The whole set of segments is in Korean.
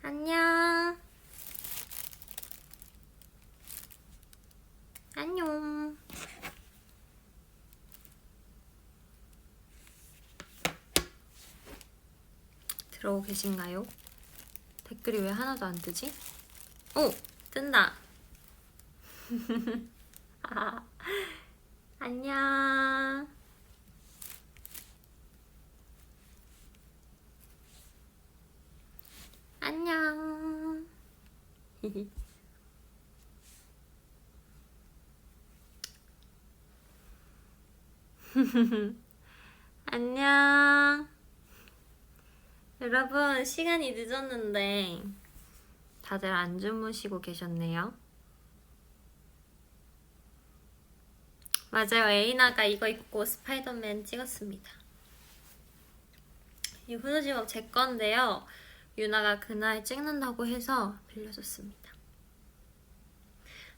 안녕. 안녕. 들어오고 계신가요? 댓글이 왜 하나도 안 뜨지? 오! 뜬다. 아, 안녕. 안녕. 안녕. 여러분, 시간이 늦었는데 다들 안 주무시고 계셨네요. 맞아요. 에이나가 이거 입고 스파이더맨 찍었습니다. 이 후드집업 제 건데요. 유나가 그날 찍는다고 해서 빌려줬습니다.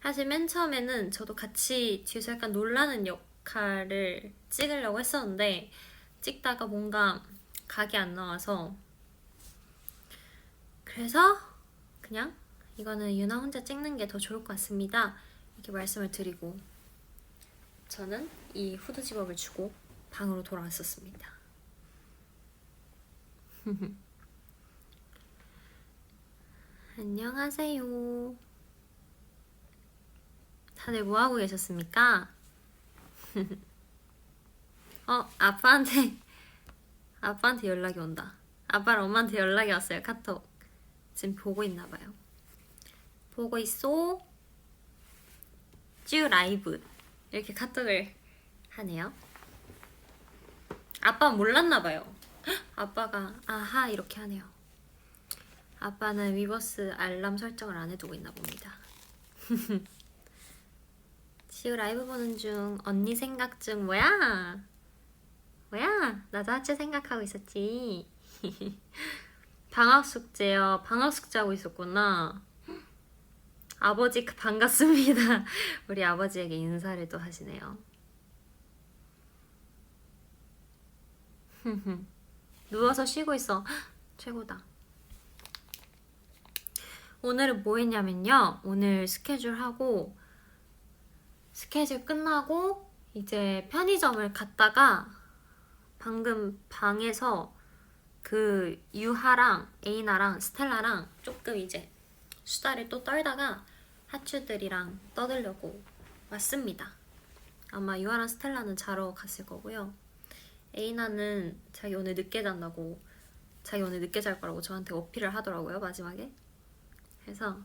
사실 맨 처음에는 저도 같이 뒤에서 약간 놀라는 역할을 찍으려고 했었는데 찍다가 뭔가 각이 안 나와서 그래서 그냥 이거는 유나 혼자 찍는 게 더 좋을 것 같습니다. 이렇게 말씀을 드리고 저는 이 후드 집업을 주고 방으로 돌아왔었습니다. 안녕하세요. 다들 뭐하고 계셨습니까? 아빠한테 연락이 온다. 아빠랑 엄마한테 연락이 왔어요. 카톡. 지금 보고 있나봐요. 보고 있어. 쭈 라이브. 이렇게 카톡을 하네요. 아빠는 몰랐나봐요. 아빠가 아하 이렇게 하네요. 아빠는 위버스 알람 설정을 안 해두고 있나 봅니다. 지우 라이브 보는 중. 언니 생각 중. 뭐야? 나도 하체 생각하고 있었지. 방학 숙제요. 방학 숙제 하고 있었구나. 아버지 반갑습니다. 우리 아버지에게 인사를 또 하시네요. 누워서 쉬고 있어. 최고다. 오늘은 뭐 했냐면요. 오늘 스케줄 끝나고 이제 편의점을 갔다가 방금 방에서 그 유하랑 에이나랑 스텔라랑 조금 이제 수다를 또 떨다가 하추들이랑 떠들려고 왔습니다. 아마 유하랑 스텔라는 자러 갔을 거고요. 에이나는 자기 오늘 늦게 잔다고, 자기 오늘 늦게 잘 거라고 저한테 어필을 하더라고요, 마지막에. 그래서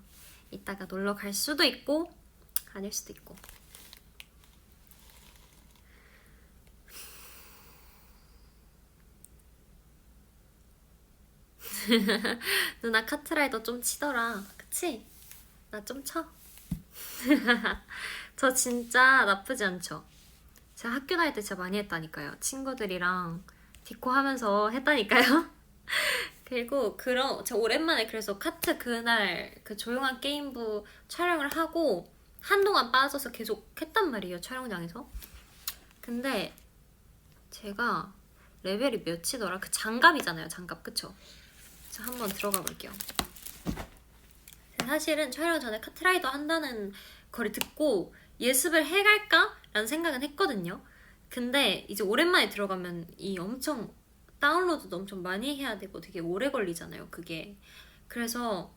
이따가 놀러 갈 수도 있고 아닐 수도 있고. 누나 카트라이더 좀 치더라. 그치? 나 좀 쳐. 저 진짜 나쁘지 않죠? 제가 학교 다닐 때 진짜 많이 했다니까요. 친구들이랑 디코 하면서 했다니까요. 그리고 제가 오랜만에 그래서 카트 그날 그 조용한 게임부 촬영을 하고 한동안 빠져서 계속 했단 말이에요, 촬영장에서. 근데 제가 레벨이 몇이더라? 그 장갑이잖아요, 장갑. 그쵸? 자, 한번 들어가 볼게요. 사실은 촬영 전에 카트라이더 한다는 거를 듣고 예습을 해갈까? 라는 생각은 했거든요. 근데 이제 오랜만에 들어가면 이 엄청 다운로드도 엄청 많이 해야 되고 되게 오래 걸리잖아요, 그게. 그래서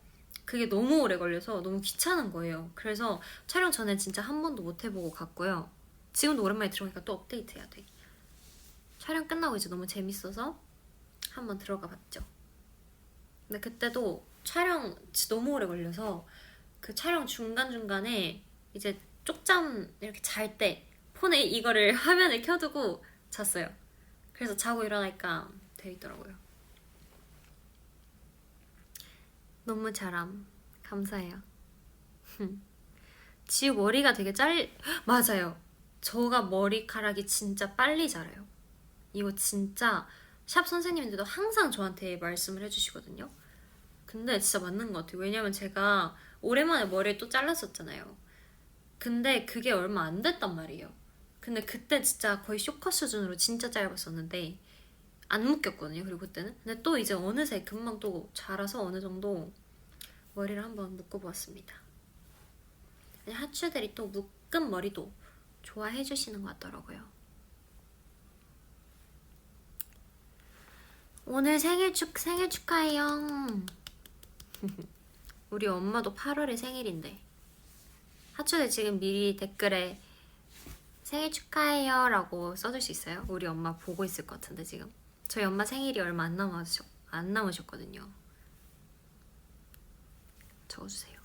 그게 너무 오래 걸려서 너무 귀찮은 거예요. 그래서 촬영 전에 진짜 한 번도 못 해보고 갔고요. 지금도 오랜만에 들어가니까 또 업데이트 해야 돼. 촬영 끝나고 이제 너무 재밌어서 한번 들어가 봤죠. 근데 그때도 촬영 진짜 너무 오래 걸려서 그 촬영 중간중간에 이제 쪽잠 이렇게 잘 때 폰에 이거를 화면을 켜두고 잤어요. 그래서 자고 일어나니까 돼 있더라고요. 너무 잘함. 감사해요. 지우 머리가 되게 맞아요. 저가 머리카락이 진짜 빨리 자라요. 이거 진짜 샵 선생님인데도 항상 저한테 말씀을 해주시거든요. 근데 진짜 맞는 것 같아요. 왜냐면 제가 오랜만에 머리를 또 잘랐었잖아요. 근데 그게 얼마 안 됐단 말이에요. 근데 그때 진짜 거의 쇼컷 수준으로 진짜 짧았었는데 안 묶였거든요. 그리고 그때는. 근데 또 이제 어느새 금방 또 자라서 어느 정도 머리를 한번 묶어보았습니다. 하추들이 또 묶은 머리도 좋아해 주시는 것 같더라고요. 오늘 생일 축하해요. 우리 엄마도 8월에 생일인데 하추들 지금 미리 댓글에 생일 축하해요 라고 써줄 수 있어요? 우리 엄마 보고 있을 것 같은데 지금 저희 엄마 생일이 얼마 안 남으셨거든요. 적어주세요.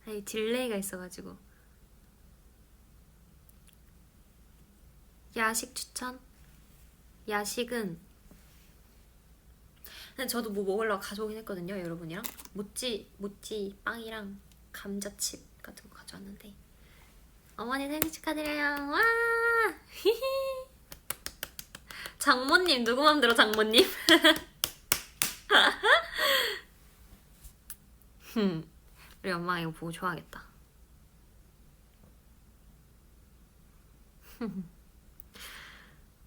아니 딜레이가 있어가지고. 야식 추천? 야식은 근데 저도 뭐 먹으려고 가져오긴 했거든요. 여러분이랑 모찌 빵이랑 감자칩 같은 거 가져왔는데 어머니 생일 축하드려요. 와 장모님 누구 맘대로 장모님? 우리 엄마 이거 보고 좋아하겠다.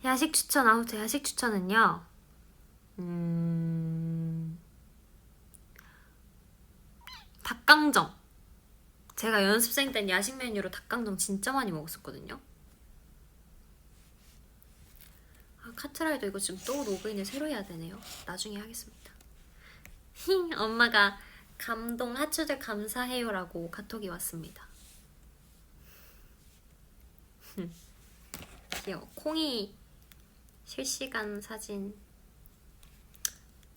야식 추천. 아무튼 야식 추천은요 닭강정. 제가 연습생 땐 야식 메뉴로 닭강정 진짜 많이 먹었었거든요. 카트라이더 이거 지금 또 로그인을 새로 해야 되네요. 나중에 하겠습니다. 엄마가 감동 하추들 감사해요라고 카톡이 왔습니다. 귀여워. 콩이 실시간 사진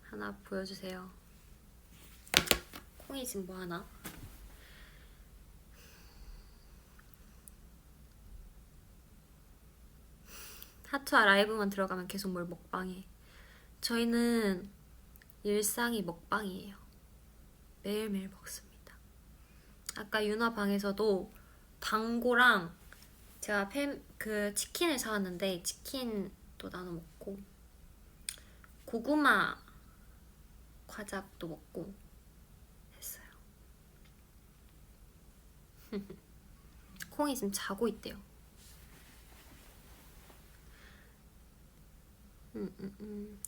하나 보여주세요. 콩이 지금 뭐하나? 하투아 라이브만 들어가면 계속 뭘 먹방해. 저희는 일상이 먹방이에요. 매일매일 먹습니다. 아까 유나 방에서도 당고랑 제가 치킨을 사왔는데 치킨도 나눠 먹고 고구마 과자도 먹고 했어요. 콩이 지금 자고 있대요.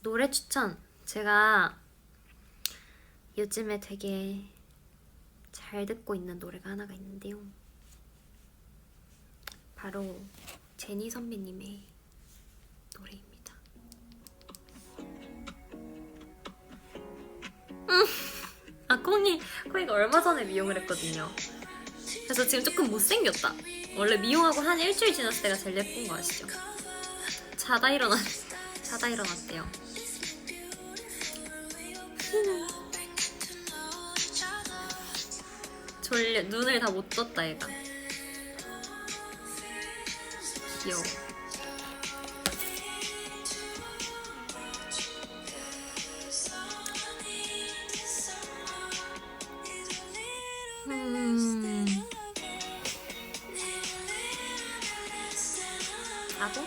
노래 추천. 제가 요즘에 되게 잘 듣고 있는 노래가 하나가 있는데요. 바로 제니 선배님의 노래입니다. 콩이가 얼마 전에 미용을 했거든요. 그래서 지금 조금 못생겼다. 원래 미용하고 한 일주일 지났을 때가 제일 예쁜 거 아시죠? 자다 일어났대요. 졸려. 눈을 다 못 떴다 얘가. 귀여워. 나도?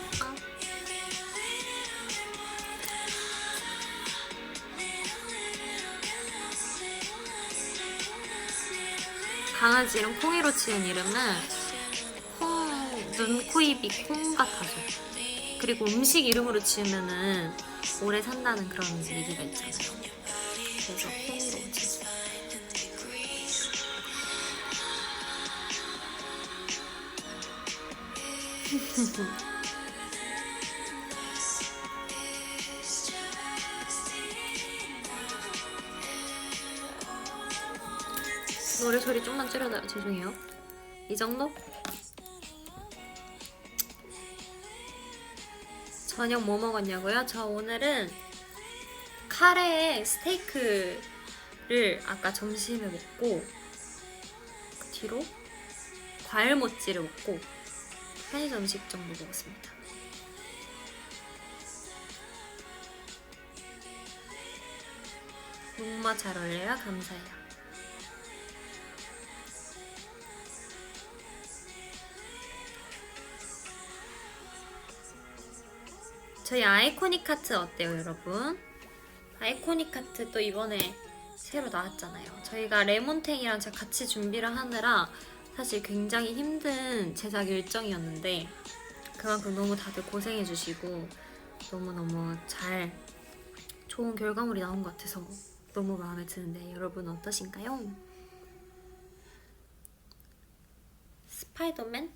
강아지 이름 콩이로 지은 이름은 눈, 코, 입이 콩 같아서. 그리고 음식 이름으로 지으면은 오래 산다는 그런 얘기가 있잖아요. 그래서 콩이로 지었어요. 노래 소리 좀만 줄여놔요. 죄송해요. 이 정도? 저녁 뭐 먹었냐고요? 저 오늘은 카레에 스테이크를 아까 점심에 먹고 그 뒤로 과일 모찌를 먹고 편의점 음식 정도 먹었습니다. 목마 잘 어울려요? 감사해요. 저희 아이코닉 하트 어때요, 여러분? 아이코닉 하트 또 이번에 새로 나왔잖아요. 저희가 레몬탱이랑 제가 같이 준비를 하느라 사실 굉장히 힘든 제작 일정이었는데 그만큼 너무 다들 고생해주시고 너무너무 잘 좋은 결과물이 나온 것 같아서 너무 마음에 드는데 여러분 어떠신가요? 스파이더맨?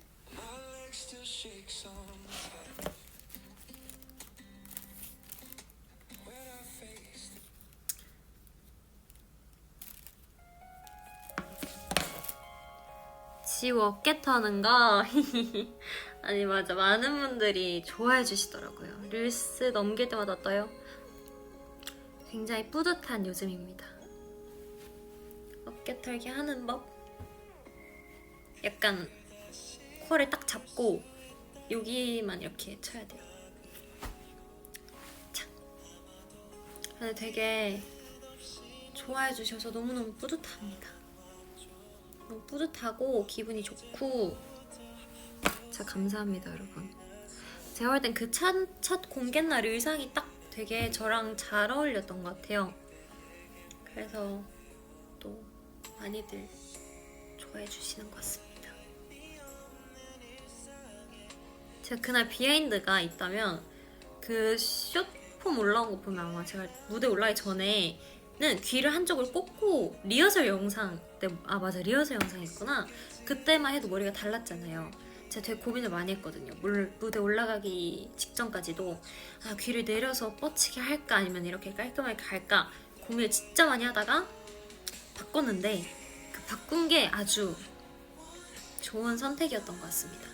지우 어깨 터는 거 아니 맞아, 많은 분들이 좋아해 주시더라고요. 릴스 넘길 때마다 떠요. 굉장히 뿌듯한 요즘입니다. 어깨 털기 하는 법? 약간 코를 딱 잡고 여기만 이렇게 쳐야 돼요. 자. 근데 되게 좋아해 주셔서 너무너무 뿌듯합니다. 너무 뿌듯하고 기분이 좋고 진짜 감사합니다, 여러분. 제가 볼 땐 그 첫 공개날 의상이 딱 되게 저랑 잘 어울렸던 것 같아요. 그래서 또 많이들 좋아해 주시는 것 같습니다. 제가 그날 비하인드가 있다면 그 숏폼 올라온 거 보면 아마 제가 무대 올라가기 전에는 귀를 한쪽을 꽂고 리허설 영상 때, 아 맞아, 리허설 영상이 있구나. 그때만 해도 머리가 달랐잖아요. 제가 되게 고민을 많이 했거든요. 무대 올라가기 직전까지도 아, 귀를 내려서 뻗치게 할까 아니면 이렇게 깔끔하게 갈까 고민을 진짜 많이 하다가 바꿨는데 그 바꾼 게 아주 좋은 선택이었던 것 같습니다.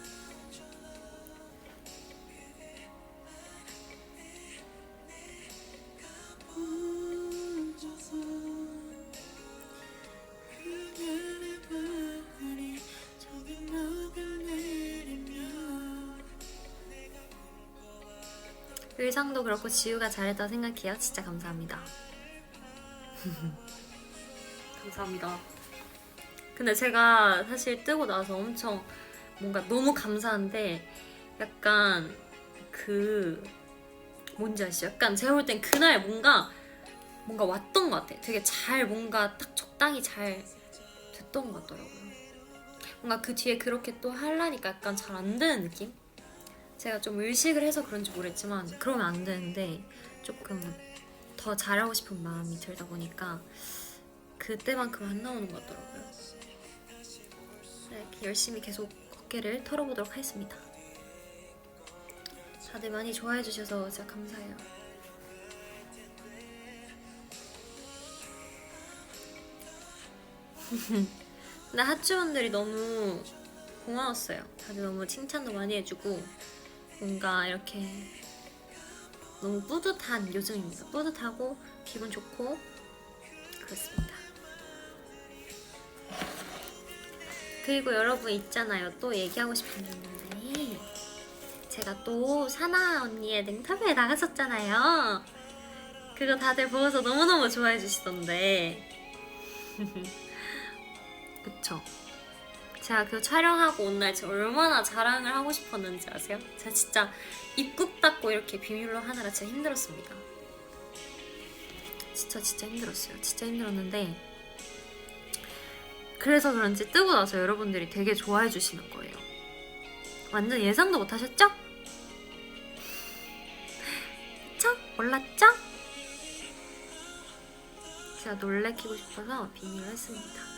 의상도 그렇고 지우가 잘했다고 생각해요. 진짜 감사합니다. 감사합니다. 근데 제가 사실 뜨고 나서 엄청 뭔가 너무 감사한데 약간 그 뭔지 아시죠? 약간 제가 볼 땐 그날 뭔가 왔던 것 같아. 되게 잘 뭔가 딱 적당히 잘 됐던 것 같더라고요. 뭔가 그 뒤에 그렇게 또 하려니까 약간 잘 안 되는 느낌? 제가 좀 의식을 해서 그런지 모르겠지만 그러면 안 되는데 조금 더 잘하고 싶은 마음이 들다 보니까 그때만큼 안 나오는 것 같더라고요. 네, 열심히 계속 어깨를 털어보도록 하겠습니다. 다들 많이 좋아해 주셔서 진짜 감사해요. 근데 하츠분들이 너무 고마웠어요. 다들 너무 칭찬도 많이 해주고 뭔가 이렇게 너무 뿌듯한 요즘입니다. 뿌듯하고 기분 좋고 그렇습니다. 그리고 여러분 있잖아요. 또 얘기하고 싶은 게 있는데 제가 또 사나 언니의 냉터뷰에 나갔었잖아요. 그거 다들 보고서 너무너무 좋아해 주시던데 그쵸? 제가 그 촬영하고 온 날 제가 얼마나 자랑을 하고 싶었는지 아세요? 제가 진짜 입국 닫고 이렇게 비밀로 하느라 진짜 힘들었습니다. 진짜 힘들었어요. 진짜 힘들었는데 그래서 그런지 뜨고 나서 여러분들이 되게 좋아해 주시는 거예요. 완전 예상도 못 하셨죠? 그쵸? 몰랐죠? 제가 놀래키고 싶어서 비밀로 했습니다.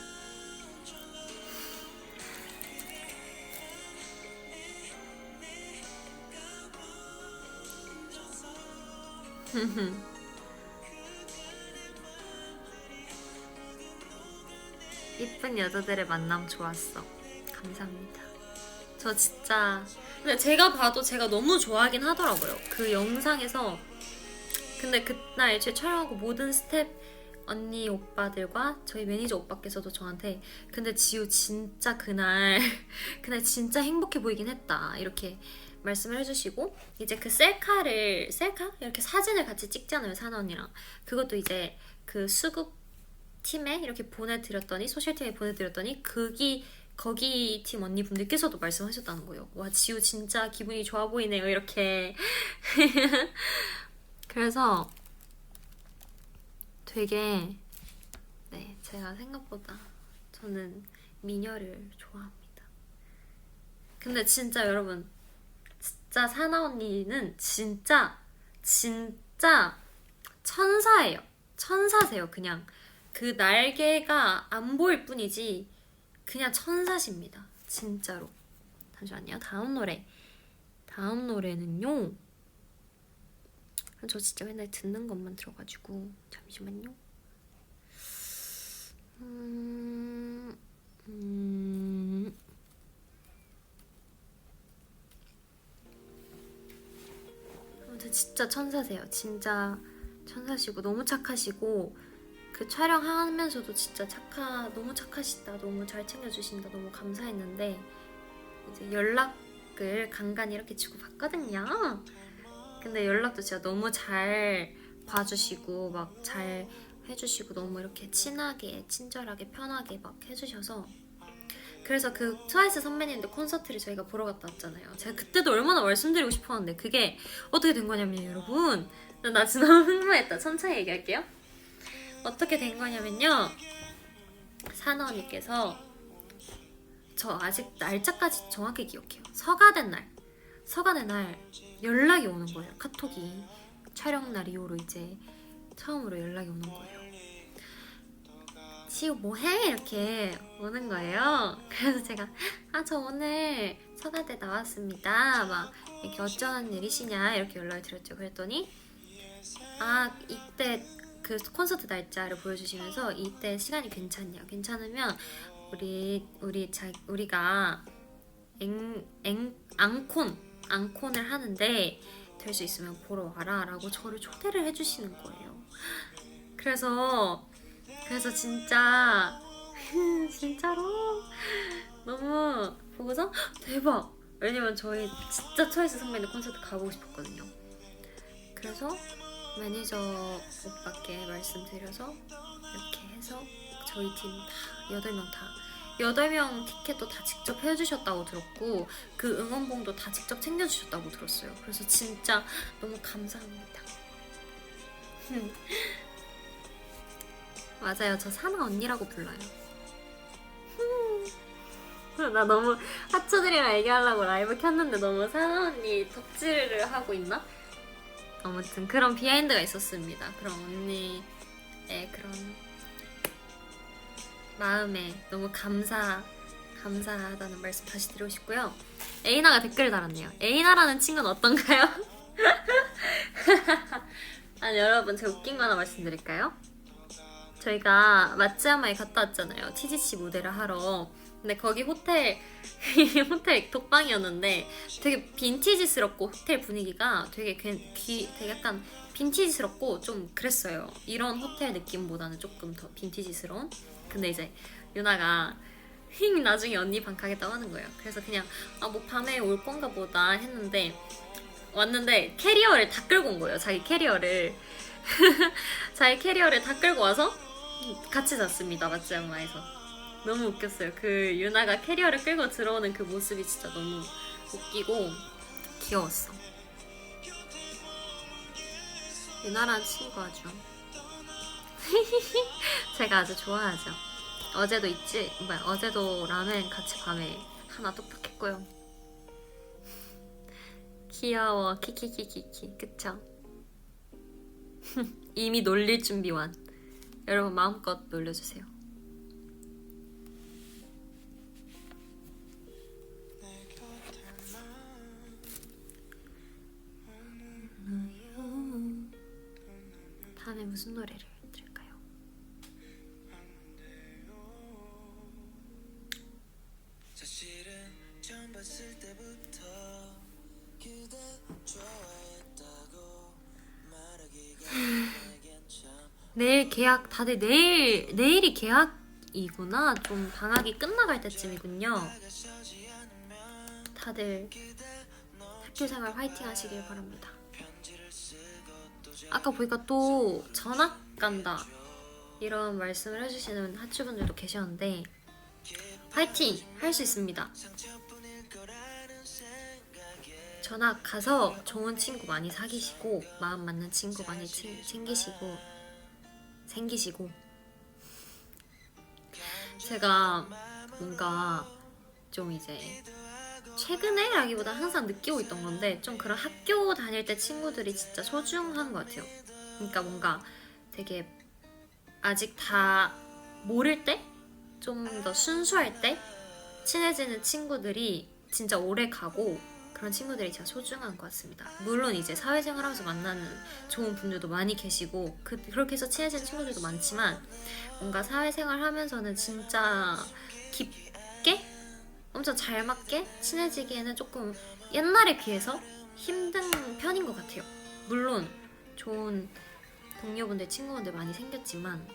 이쁜 여자들의 만남 좋았어. 감사합니다. 저 진짜 근데 제가 봐도 제가 너무 좋아하긴 하더라고요. 그 영상에서. 근데 그날 애초에 촬영하고 모든 스텝 언니 오빠들과 저희 매니저 오빠께서도 저한테 근데 지우 진짜 그날 진짜 행복해 보이긴 했다 이렇게 말씀을 해주시고 이제 그 셀카 이렇게 사진을 같이 찍잖아요, 사나 언니랑. 그것도 이제 그 수국 팀에 이렇게 보내드렸더니 소셜팀에 보내드렸더니 거기 팀 언니분들께서도 말씀하셨다는 거예요. 와, 지우 진짜 기분이 좋아 보이네요, 이렇게. 그래서 되게 네, 제가 생각보다 저는 미녀를 좋아합니다. 근데 진짜 여러분 진짜 사나 언니는 진짜 진짜 천사예요. 천사세요. 그냥 그 날개가 안 보일 뿐이지 그냥 천사십니다. 진짜로. 잠시만요. 다음 노래. 다음 노래는요. 저 진짜 맨날 듣는 것만 들어가지고 잠시만요. 아무튼 진짜 천사세요. 진짜 천사시고 너무 착하시고 그 촬영하면서도 진짜 너무 착하시다, 너무 잘 챙겨주신다, 너무 감사했는데 이제 연락을 간간히 이렇게 주고받거든요. 근데 연락도 진짜 너무 잘 봐주시고 막 잘 해주시고 너무 이렇게 친하게, 친절하게, 편하게 막 해주셔서 그래서 그 트와이스 선배님들 콘서트를 저희가 보러 갔다 왔잖아요. 제가 그때도 얼마나 말씀드리고 싶었는데 그게 어떻게 된 거냐면요, 여러분. 나 진짜 너무 흥분했다. 천천히 얘기할게요. 어떻게 된 거냐면요, 사나 언니께서 저 아직 날짜까지 정확히 기억해요. 서가된 날 연락이 오는 거예요. 카톡이 촬영 날 이후로 이제 처음으로 연락이 오는 거예요. 지우 뭐해? 이렇게 오는 거예요. 그래서 제가 저 오늘 서가대 나왔습니다. 막 이렇게 어쩌는 일이시냐 이렇게 연락을 드렸죠. 그랬더니 이때 그 콘서트 날짜를 보여주시면서 이때 시간이 괜찮냐? 괜찮으면 우리가 앙콘을 하는데 될 수 있으면 보러 와라 라고 저를 초대를 해주시는 거예요. 그래서 진짜 진짜로 너무 보고서 대박! 왜냐면 저희 진짜 트와이스 선배님 콘서트 가보고 싶었거든요. 그래서 매니저 오빠께 말씀드려서 이렇게 해서 저희 팀 다 8명 티켓도 다 직접 해주셨다고 들었고 그 응원봉도 다 직접 챙겨주셨다고 들었어요. 그래서 진짜 너무 감사합니다. 맞아요. 저 사나 언니라고 불러요. 나 너무 하초들이랑 얘기하려고 라이브 켰는데 너무 사나 언니 덕질을 하고 있나? 아무튼 그런 비하인드가 있었습니다. 그런 언니의 그런 마음에 너무 감사하다는 말씀 다시 드리고 싶고요. 에이나가 댓글을 달았네요. 에이나라는 친구는 어떤가요? 아니 여러분, 제가 웃긴 거 하나 말씀드릴까요? 저희가 마츠야마에 갔다 왔잖아요. TGC 무대를 하러. 근데 거기 호텔 독방이었는데 되게 빈티지스럽고 호텔 분위기가 되게 약간 빈티지스럽고 좀 그랬어요. 이런 호텔 느낌보다는 조금 더 빈티지스러운. 근데 이제 유나가 나중에 언니 방 가겠다고 하는 거예요. 그래서 그냥 뭐 밤에 올 건가 보다 했는데 왔는데 캐리어를 다 끌고 온 거예요. 자기 캐리어를 다 끌고 와서 같이 잤습니다. 마츠야마에서. 너무 웃겼어요. 그 유나가 캐리어를 끌고 들어오는 그 모습이 진짜 너무 웃기고 귀여웠어. 유나라는 친구 아주 제가 아주 좋아하죠. 어제도 라멘 같이 밤에 하나 뚝딱 했고요. 귀여워. 키키키키키. 그쵸? 이미 놀릴 준비 완. 여러분 마음껏 놀려주세요. 다음에 무슨 노래를 들을까요? 내일 계약, 다들 내일이 계약이구나. 좀 방학이 끝나갈 때쯤이군요. 다들 학교생활 화이팅 하시길 바랍니다. 아까 보니까 또 전학 간다 이런 말씀을 해주시는 하추분들도 계셨는데 화이팅! 할 수 있습니다. 전학 가서 좋은 친구 많이 사귀시고 마음 맞는 친구 많이 생기시고 제가 뭔가 좀 이제 최근에라기보다 항상 느끼고 있던 건데 좀 그런 학교 다닐 때 친구들이 진짜 소중한 것 같아요. 그러니까 뭔가 되게 아직 다 모를 때? 좀 더 순수할 때 친해지는 친구들이 진짜 오래 가고 그런 친구들이 진짜 소중한 것 같습니다. 물론 이제 사회생활하면서 만나는 좋은 분들도 많이 계시고 그렇게 해서 친해지는 친구들도 많지만 뭔가 사회생활 하면서는 진짜 깊게 엄청 잘 맞게 친해지기에는 조금 옛날에 비해서 힘든 편인 것 같아요. 물론 좋은 동료분들, 친구분들 많이 생겼지만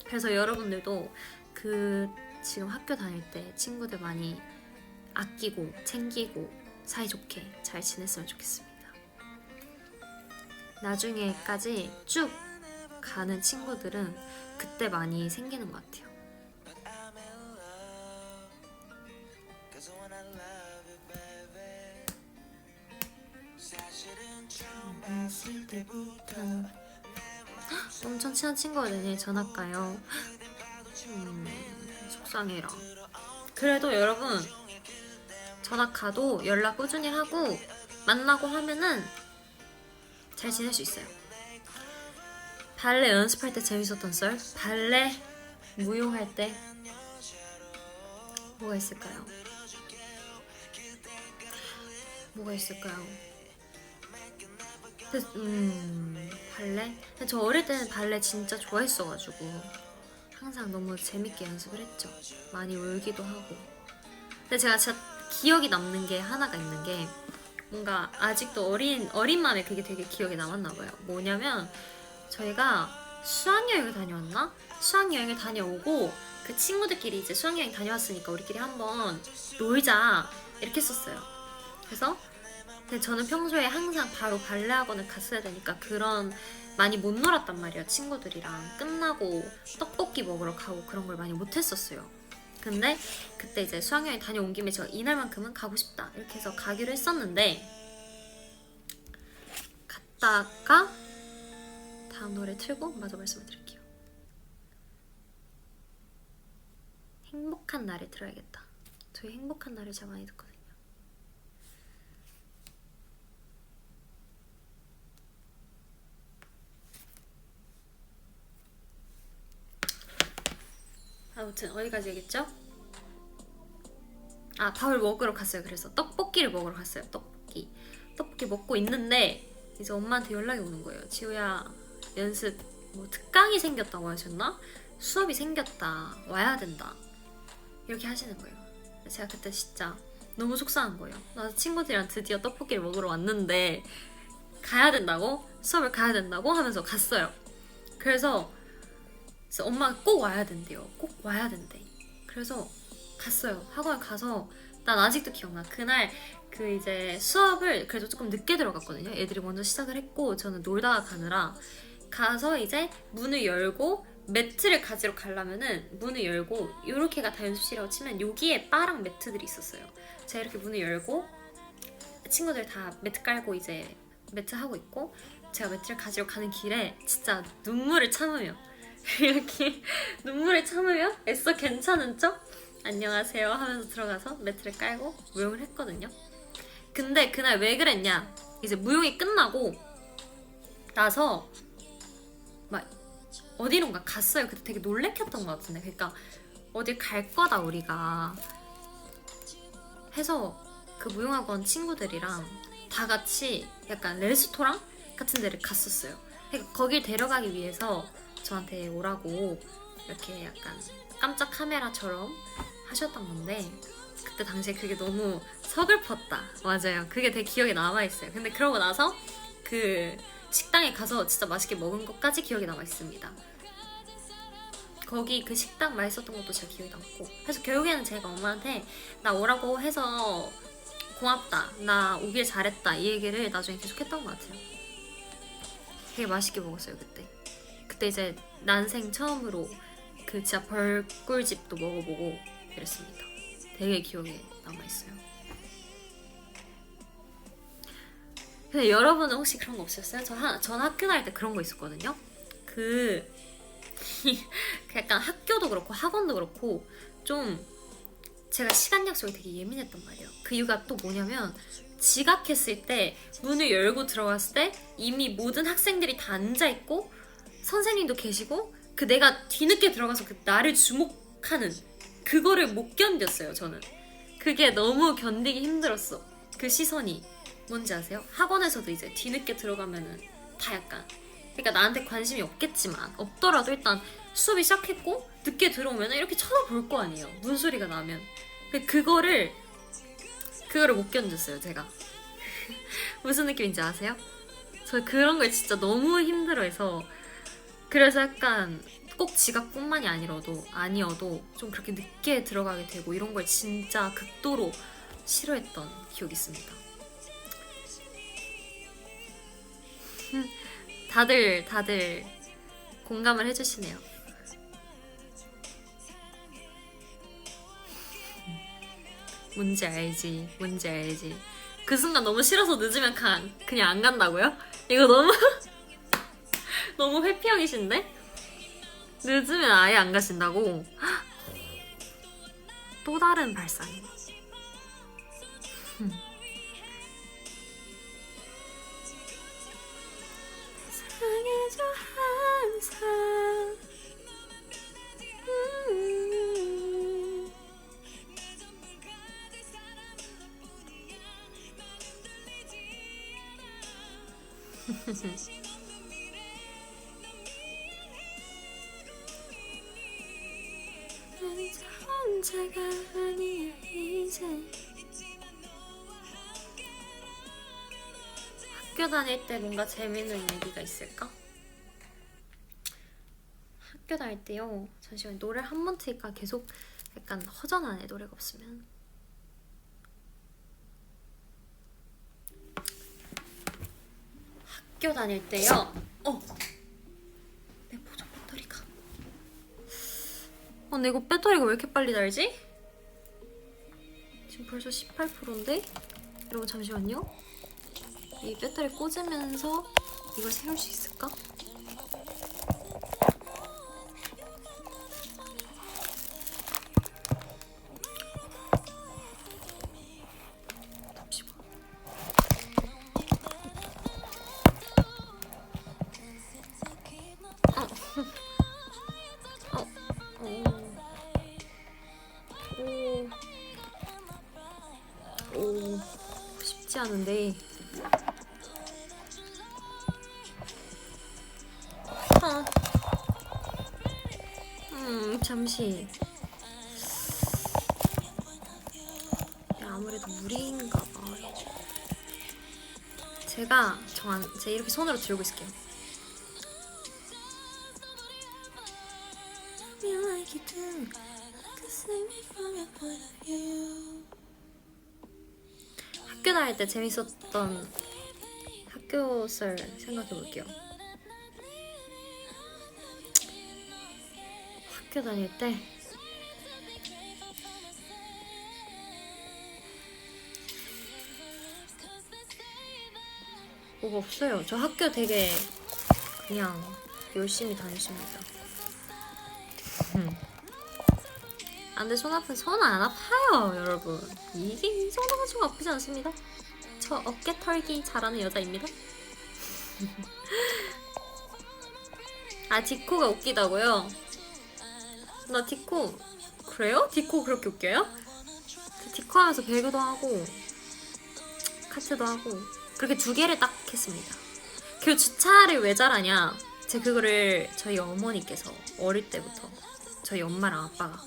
그래서 여러분들도 지금 학교 다닐 때 친구들 많이 아끼고 챙기고 사이좋게 잘 지냈으면 좋겠습니다. 나중에까지 쭉 가는 친구들은 그때 많이 생기는 것 같아요. 엄청 친한 친구가 내년에 전학 가요. 속상해라. 그래도 여러분 전학 가도 연락 꾸준히 하고 만나고 하면은 잘 지낼 수 있어요. 발레 연습할 때 재밌었던 썰? 발레 무용할 때 뭐가 있을까요? 발레? 근데 저 어릴 때는 발레 진짜 좋아했어가지고 항상 너무 재밌게 연습을 했죠. 많이 울기도 하고. 근데 제가 진짜 기억이 남는 게 하나가 있는 게 뭔가 아직도 어린 마음에 그게 되게 기억에 남았나 봐요. 뭐냐면 저희가 수학여행을 다녀왔나? 수학여행을 다녀오고 그 친구들끼리 이제 수학여행 다녀왔으니까 우리끼리 한번 놀자 이렇게 했었어요. 그래서 근데 저는 평소에 항상 바로 발레 학원을 갔어야 되니까 그런 많이 못 놀았단 말이에요. 친구들이랑 끝나고 떡볶이 먹으러 가고 그런 걸 많이 못 했었어요. 근데 그때 이제 수학여행 다녀온 김에 제가 이날만큼은 가고 싶다 이렇게 해서 가기로 했었는데 갔다가 다음 노래 틀고 마저 말씀을 드릴게요. 행복한 날에 들어야겠다. 저희 행복한 날을 제가 많이 듣거든요. 아무튼 어디까지 얘기했죠? 밥을 먹으러 갔어요. 그래서 떡볶이를 먹으러 갔어요. 떡볶이 먹고 있는데 이제 엄마한테 연락이 오는 거예요. 지우야 연습 특강이 생겼다고 하셨나? 수업이 생겼다. 와야 된다. 이렇게 하시는 거예요. 제가 그때 진짜 너무 속상한 거예요. 나 친구들이랑 드디어 떡볶이를 먹으러 왔는데 가야 된다고? 수업을 가야 된다고? 하면서 갔어요. 그래서 엄마가 꼭 와야 된대요. 꼭 와야 된대. 그래서 갔어요. 학원 가서 난 아직도 기억나. 그날 이제 수업을 그래도 조금 늦게 들어갔거든요. 애들이 먼저 시작을 했고 저는 놀다가 가느라 가서 이제 문을 열고 매트를 가지러 가려면은 문을 열고 요렇게가 다 연습실이라고 치면 여기에 바랑 매트들이 있었어요. 제가 이렇게 문을 열고 친구들 다 매트 깔고 이제 매트 하고 있고 제가 매트를 가지러 가는 길에 진짜 눈물을 참으며 이렇게 눈물을 참으며 애써 괜찮은 척 안녕하세요 하면서 들어가서 매트를 깔고 무용을 했거든요. 근데 그날 왜 그랬냐, 이제 무용이 끝나고 나서 막 어디론가 갔어요. 그때 되게 놀래켰던 것 같은데, 그러니까 어딜 갈 거다 우리가 해서 그 무용학원 친구들이랑 다 같이 약간 레스토랑 같은 데를 갔었어요. 그러니까 거길 데려가기 위해서 저한테 오라고 이렇게 약간 깜짝 카메라처럼 하셨던 건데 그때 당시에 그게 너무 서글펐다. 맞아요. 그게 되게 기억에 남아있어요. 근데 그러고 나서 그 식당에 가서 진짜 맛있게 먹은 것까지 기억에 남아있습니다. 거기 그 식당 맛있었던 것도 제가 기억에 남고, 그래서 결국에는 제가 엄마한테 나 오라고 해서 고맙다, 나 오길 잘했다 이 얘기를 나중에 계속 했던 것 같아요. 되게 맛있게 먹었어요 그때 이제 난생 처음으로 그 진짜 벌꿀집도 먹어보고 그랬습니다. 되게 기억에 남아있어요. 근데 여러분은 혹시 그런 거 없으셨어요? 전 학교 다닐 때 그런 거 있었거든요. 약간 학교도 그렇고 학원도 그렇고 좀 제가 시간 약속에 되게 예민했단 말이에요. 그 이유가 또 뭐냐면 지각했을 때 문을 열고 들어갔을 때 이미 모든 학생들이 다 앉아있고 선생님도 계시고 그 내가 뒤늦게 들어가서 그 나를 주목하는 그거를 못 견뎠어요. 저는 그게 너무 견디기 힘들었어. 그 시선이 뭔지 아세요? 학원에서도 이제 뒤늦게 들어가면은 다 약간 그러니까 나한테 관심이 없겠지만 없더라도 일단 수업이 시작했고 늦게 들어오면 이렇게 쳐다볼 거 아니에요. 문소리가 나면 그거를 못 견뎠어요. 제가 무슨 느낌인지 아세요? 저 그런 걸 진짜 너무 힘들어해서 그래서 약간 꼭 지각뿐만이 아니어도 좀 그렇게 늦게 들어가게 되고 이런 걸 진짜 극도로 싫어했던 기억이 있습니다. 다들 공감을 해주시네요. 뭔지 알지. 그 순간 너무 싫어서 늦으면 그냥 안 간다고요? 이거 너무 너무 회피형이신데? 늦으면 아예 안 가신다고? 또 다른 발상이네. 사랑해줘 항상. 혼자가 아니야 이제. 학교 다닐 때 뭔가 재밌는 얘기가 있을까? 학교 다닐 때요. 잠시만 노래 한 번 틀까? 계속 약간 허전하네 노래가 없으면. 학교 다닐 때요. 내 보조 배터리가. 근데 이거 배터리가 왜 이렇게 빨리 닳지? 지금 벌써 18%인데? 여러분 잠시만요. 이 배터리 꽂으면서 이걸 세울 수 있을까? 쉽지 않은데. 잠시. 아무래도 무리인가 봐. 제가 이렇게 손으로 들고 있을게요. 학교 다닐 때 재밌었던 학교썰 생각해볼게요. 학교 다닐 때 뭐가 없어요. 저 학교 되게 그냥 열심히 다녔습니다. 근데 손 안 아파요, 여러분. 이게 이 정도 가지고 아프지 않습니다. 저 어깨 털기 잘하는 여자입니다. 디코가 웃기다고요? 나 디코 그래요? 디코 그렇게 웃겨요? 디코 하면서 배그도 하고 카트도 하고 그렇게 2개를 딱 했습니다. 그리고 주차를 왜 잘하냐? 제가 그거를 저희 어머니께서 어릴 때부터 저희 엄마랑 아빠가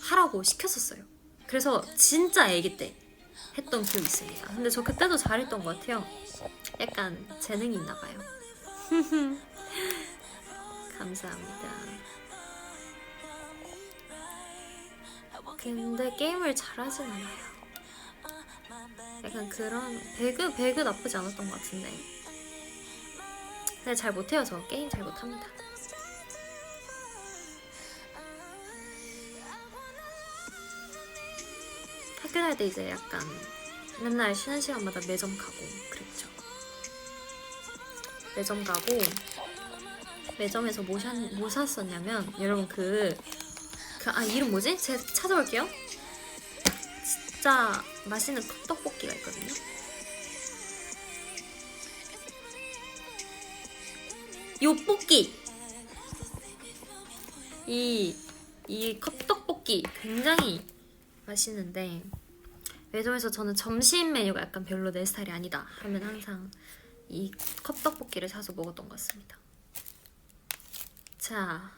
하라고 시켰었어요. 그래서 진짜 아기 때 했던 기억이 있습니다. 근데 저 그때도 잘했던 것 같아요. 약간 재능이 있나 봐요. 감사합니다. 근데 게임을 잘하진 않아요. 약간 그런 배그 나쁘지 않았던 것 같은데. 근데 잘 못해요. 저 게임 잘 못합니다. 학교 다닐 때 이제 약간 맨날 쉬는 시간마다 매점 가고 그랬죠. 매점 가고 매점에서 뭐 샀었냐면 여러분 이름 뭐지? 제가 찾아볼게요. 진짜 맛있는 떡볶이가 있거든요. 요볶이! 이 컵떡볶이 굉장히 맛있는데 매점에서 저는 점심 메뉴가 약간 별로 내 스타일이 아니다 하면 항상 이 컵떡볶이를 사서 먹었던 것 같습니다. 자,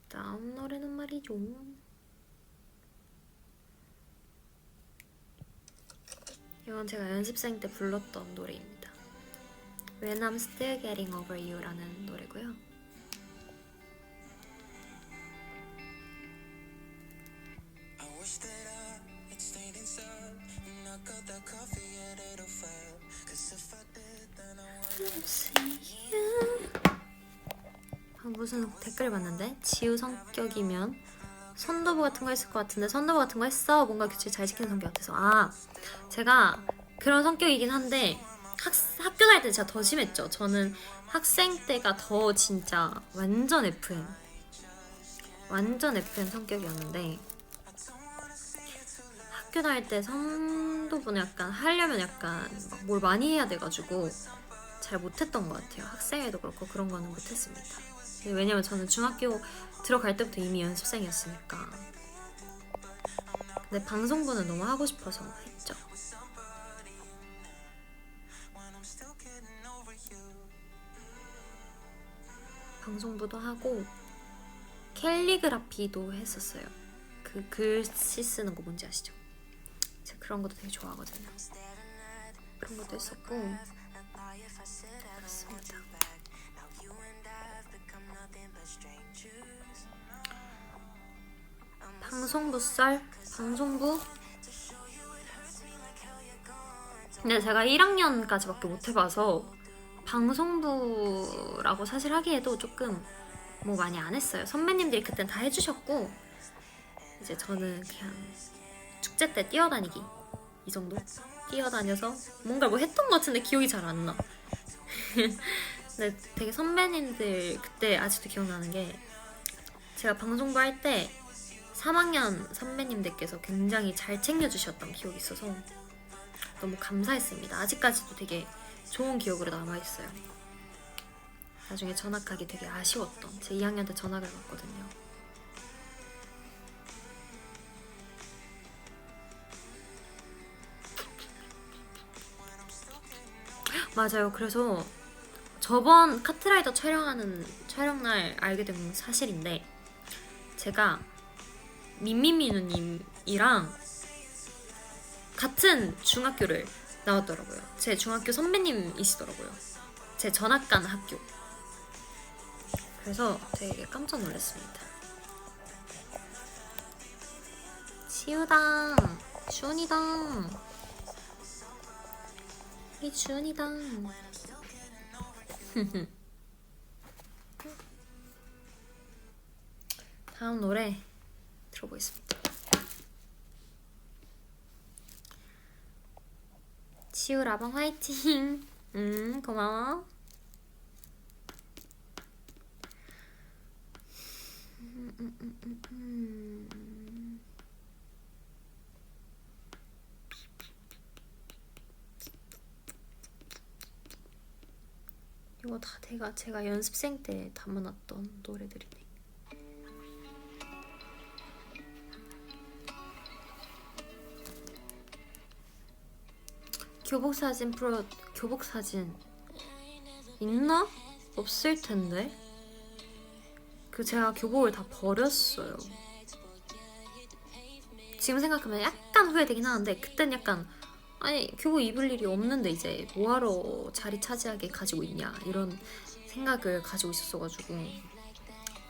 다음 노래는 말이죠. 이건 제가 연습생 때 불렀던 노래입니다. When I'm Still Getting Over You라는 노래고요. 무슨 댓글 봤는데 지우 성격이면 선도부 같은 거 했을 것 같은데 선도부 같은 거 했어? 뭔가 규칙 잘 지키는 성격 같아서. 아, 제가 그런 성격이긴 한데 학교 다닐 때 진짜 더 심했죠. 저는 학생 때가 더 진짜 완전 FM 성격이었는데 학교 다닐 때 선도부는 약간 하려면 약간 뭘 많이 해야 돼가지고 잘 못했던 것 같아요. 학생회도 그렇고 그런 거는 못했습니다. 왜냐면 저는 중학교 들어갈 때부터 이미 연습생이었으니까. 근데 방송부는 너무 하고 싶어서 했죠. 방송부도 하고 캘리그라피도 했었어요. 그 글씨 쓰는 거 뭔지 아시죠? 제가 그런 것도 되게 좋아하거든요. 그런 것도 했었고 그렇습니다. 방송부 썰? 방송부? 근데 제가 1학년까지밖에 못 해봐서 방송부라고 사실 하기에도 조금 뭐 많이 안 했어요. 선배님들이 그땐 다 해주셨고 이제 저는 그냥 축제 때 뛰어다니기 이 정도? 뛰어다녀서 뭔가 뭐 했던 것 같은데 기억이 잘 안 나. 근데 되게 선배님들 그때 아직도 기억나는 게 제가 방송부 할 때 3학년 선배님들께서 굉장히 잘 챙겨주셨던 기억이 있어서 너무 감사했습니다. 아직까지도 되게 좋은 기억으로 남아있어요. 나중에 전학하기 되게 아쉬웠던 제 2학년 때 전학을 갔거든요. 맞아요. 그래서 저번 카트라이더 촬영날 알게 된 사실인데 제가 민미민우님이랑 같은 중학교를 나왔더라고요. 제 중학교 선배님이시더라고요. 제 전학 간 학교. 그래서 되게 깜짝 놀랐습니다. 지우당, 주은이당, 이 주은이당. 다음 노래 들어보겠습니다. 지우 라방 화이팅. 고마워. 이거 다 제가 연습생 때 담아놨던 노래들이네. 교복사진 교복사진 있나? 없을 텐데. 제가 교복을 다 버렸어요. 지금 생각하면 약간 후회되긴 하는데 그땐 약간 아니 교복 입을 일이 없는데 이제 뭐하러 자리 차지하게 가지고 있냐 이런 생각을 가지고 있었어가지고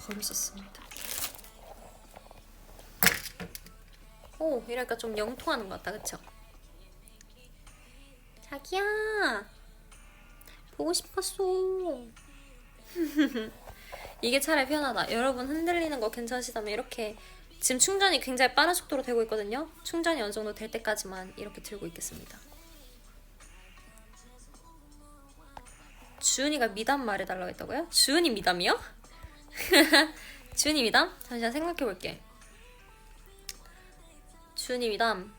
버렸었습니다. 오, 이러니까 좀 영통하는 것 같다, 그쵸? 자기야, 보고 싶었어. 이게 차라리 편하다. 여러분 흔들리는 거 괜찮으시다면 이렇게 지금 충전이 굉장히 빠른 속도로 되고 있거든요. 충전이 어느 정도 될 때까지만 이렇게 들고 있겠습니다. 주은이가 미담 말해달라고 했다고요? 주은이 미담이요? 주은이 미담? 잠시만 생각해볼게. 주은이 미담.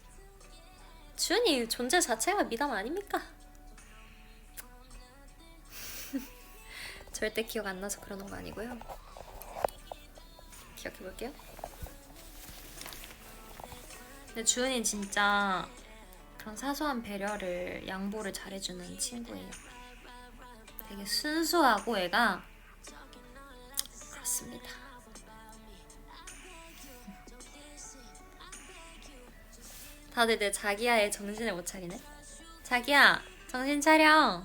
주은이 존재 자체가 미담 아닙니까? 절대 기억 안 나서 그러는 거 아니고요. 기억해볼게요. 근데 주은이 진짜 그런 사소한 배려를, 양보를 잘해주는 친구예요. 되게 순수하고 애가 그렇습니다. 다들 내 자기야의 정신을 못 차리네. 자기야, 정신 차려.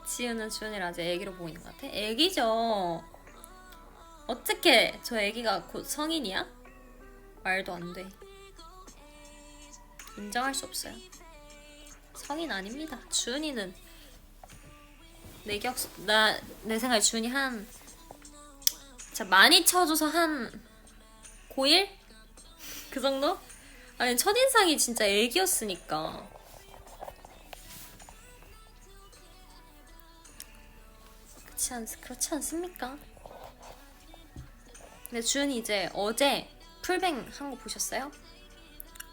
지우는 주은이를 아직 애기로 보고 있는 것 같아? 애기죠. 어떻게 저 애기가 곧 성인이야? 말도 안 돼. 인정할 수 없어요. 성인 아닙니다. 주은이는 내 생각에 주은이 한 진짜 많이 쳐줘서 한 고1? 그 정도? 아니 첫인상이 진짜 애기였으니까. 그렇지 않습니까? 근데 주은이 이제 어제 풀뱅 한 거 보셨어요?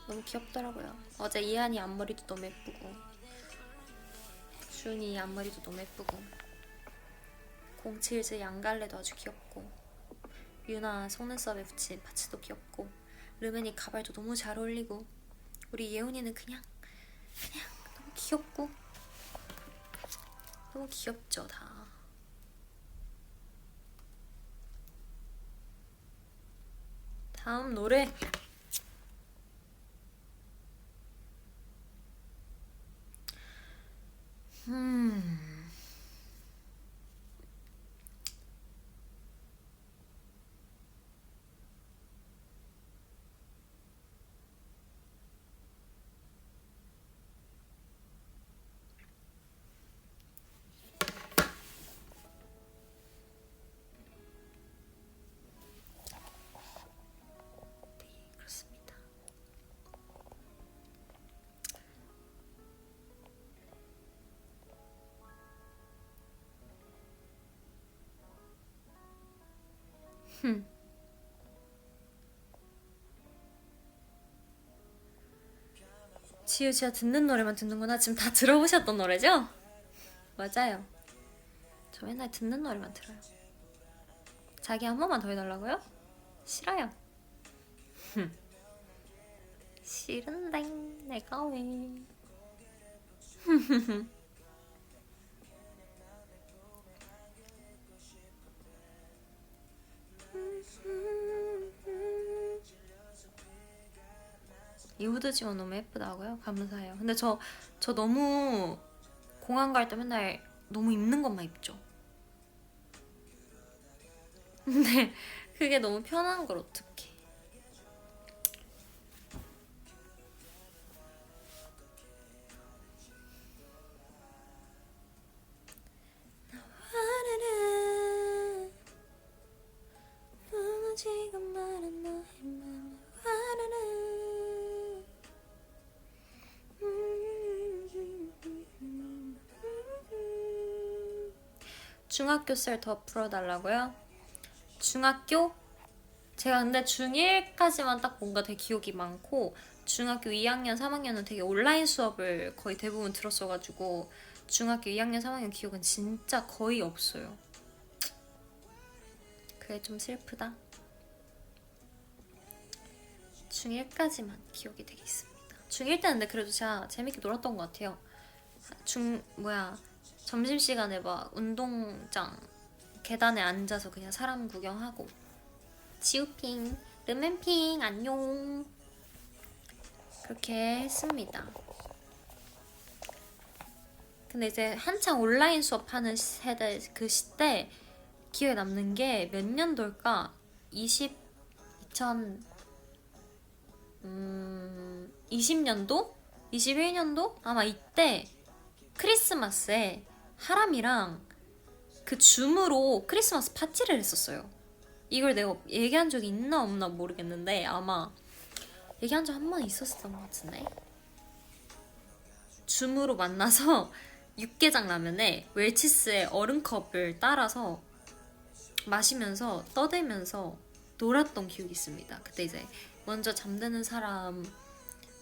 너무 귀엽더라고요. 어제 이한이 앞머리도 너무 예쁘고 주은이 앞머리도 너무 예쁘고 07즈 양갈래도 아주 귀엽고 유나 속눈썹에 붙인 파츠도 귀엽고 르멘이 가발도 너무 잘 어울리고 우리 예훈이는 그냥 너무 귀엽고 너무 귀엽죠 다. 다음 노래 그렇습니다. 지우 씨가 듣는 노래만 듣는구나. 지금 다 들어보셨던 노래죠? 맞아요. 저 맨날 듣는 노래만 들어요. 자기 한 번만 더 해달라고요? 싫어요. 싫은데 내가 왜 이 후드 지원 너무 예쁘다고요? 감사해요. 근데 저 너무 공항 갈 때 맨날 너무 입는 것만 입죠. 근데 그게 너무 편한 걸 어떡해. 중학교 썰 더 풀어달라고요? 중학교? 제가 근데 중1까지만 딱 뭔가 되게 기억이 많고 중학교 2학년, 3학년은 되게 온라인 수업을 거의 대부분 들었어가지고 중학교 2학년, 3학년 기억은 진짜 거의 없어요. 그게 좀 슬프다. 중1까지만 기억이 되게 있습니다. 중1 때는 근데 그래도 제가 재밌게 놀았던 것 같아요. 점심시간에 막 운동장 계단에 앉아서 그냥 사람 구경하고 지우핑, 르멘핑 안녕 그렇게 했습니다. 근데 이제 한창 온라인 수업하는 세대 그 시대 기억에 남는 게 몇 년도일까? 20년도? 21년도? 아마 이때 크리스마스에 하람이랑 그 줌으로 크리스마스 파티를 했었어요. 이걸 내가 얘기한 적이 있나 없나 모르겠는데 아마 얘기한 적 한 번 있었던 것 같은데 줌으로 만나서 육개장 라면에 웰치스의 얼음컵을 따라서 마시면서 떠들면서 놀았던 기억이 있습니다. 그때 이제 먼저 잠드는 사람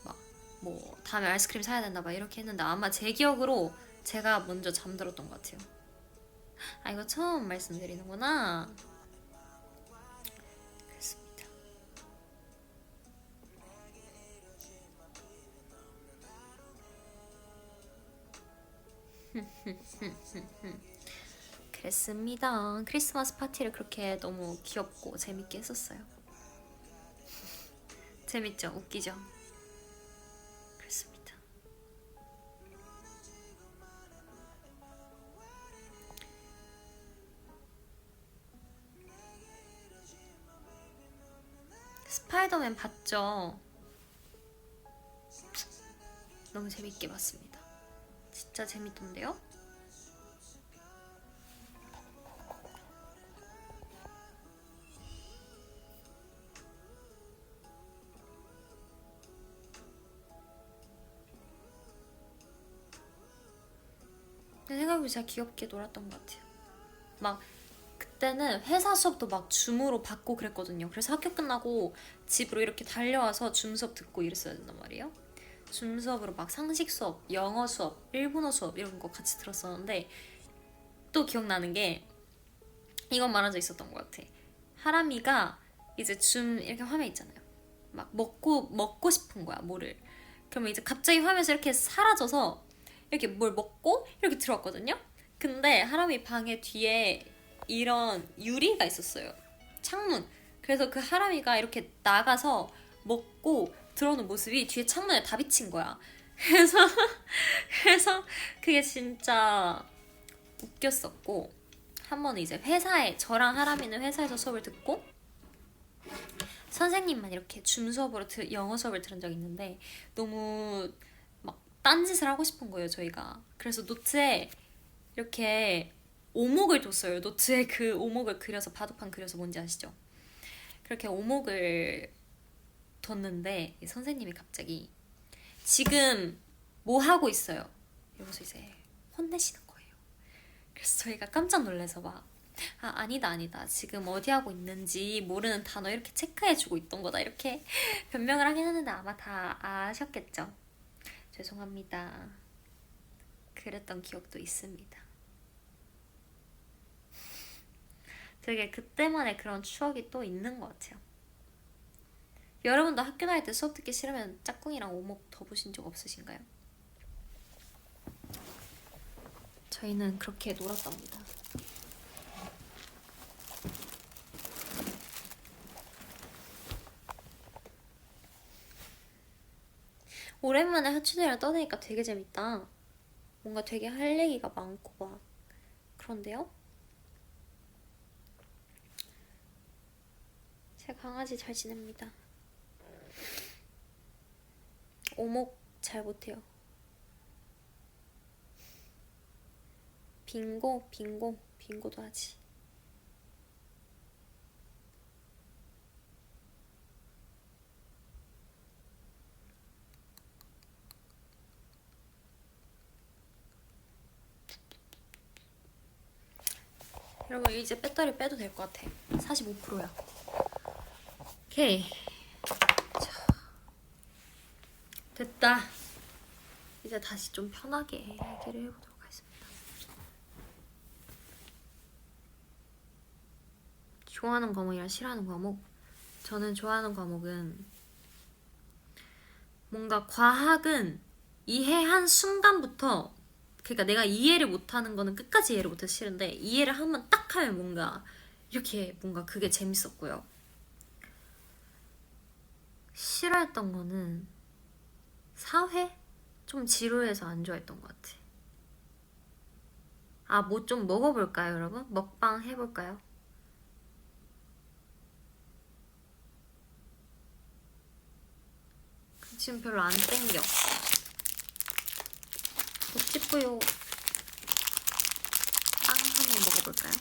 막 뭐 다음에 아이스크림 사야 된다 막 이렇게 했는데 아마 제 기억으로 제가 먼저 잠들었던 것 같아요. 아 이거 처음 말씀드리는구나. 그렇습니다. 그랬습니다. 크리스마스 파티를 그렇게 너무 귀엽고 재밌게 했었어요. 재밌죠? 웃기죠? 그렇습니다. 스파이더맨 봤죠? 너무 재밌게 봤습니다. 진짜 재밌던데요? 생각해보면 진짜 귀엽게 놀았던 것 같아요. 막 그때는 회사 수업도 막 줌으로 받고 그랬거든요. 그래서 학교 끝나고 집으로 이렇게 달려와서 줌 수업 듣고 이랬어야 된단 말이에요. 줌 수업으로 막 상식 수업, 영어 수업, 일본어 수업 이런 거 같이 들었었는데 또 기억나는 게 이건 말한 적 있었던 것 같아. 하람이가 이제 줌 이렇게 화면 있잖아요. 막 먹고 싶은 거야, 뭐를. 그러면 이제 갑자기 화면에서 이렇게 사라져서 이렇게 뭘 먹고 이렇게 들어왔거든요. 근데 하람이 방에 뒤에 이런 유리가 있었어요. 창문. 그래서 그 하람이가 이렇게 나가서 먹고 들어오는 모습이 뒤에 창문에 다 비친 거야. 그래서 그게 진짜 웃겼었고 한 번은 이제 회사에 저랑 하람이는 회사에서 수업을 듣고 선생님만 이렇게 줌 수업으로 영어 수업을 들은 적이 있는데 너무 막 딴짓을 하고 싶은 거예요 저희가. 그래서 노트에 이렇게 오목을 뒀어요. 노트에 그 오목을 그려서 바둑판 그려서 뭔지 아시죠? 그렇게 오목을 뒀는데 선생님이 갑자기 지금 뭐 하고 있어요? 이러면서 이제 혼내시는 거예요. 그래서 저희가 깜짝 놀라서 막 아니다 지금 어디 하고 있는지 모르는 단어 이렇게 체크해주고 있던 거다 이렇게 변명을 하긴 했는데 아마 다 아셨겠죠? 죄송합니다. 그랬던 기억도 있습니다. 되게 그때만의 그런 추억이 또 있는 것 같아요. 여러분도 학교 다닐 때 수업 듣기 싫으면 짝꿍이랑 오목 더 보신 적 없으신가요? 저희는 그렇게 놀았답니다. 오랜만에 하춘이랑 떠드니까 되게 재밌다. 뭔가 되게 할 얘기가 많고 막 그런데요? 제 강아지 잘 지냅니다. 오목 잘 못해요. 빙고도 하지. 여러분 이제 배터리 빼도 될 것 같아. 45%야. 오케이. 자, 됐다. 이제 다시 좀 편하게 얘기를 해보도록 하겠습니다. 좋아하는 과목이랑 싫어하는 과목? 저는 좋아하는 과목은 뭔가 과학은 이해한 순간부터 그러니까 내가 이해를 못하는 거는 끝까지 이해를 못해서 싫은데 이해를 한번 딱 하면 뭔가 이렇게 뭔가 그게 재밌었고요. 싫어했던 거는 사회? 좀 지루해서 안 좋아했던 것 같아. 뭐 좀 먹어볼까요, 여러분? 먹방 해볼까요? 지금 별로 안 땡겨. 못 씹고요. 빵 한번 먹어볼까요?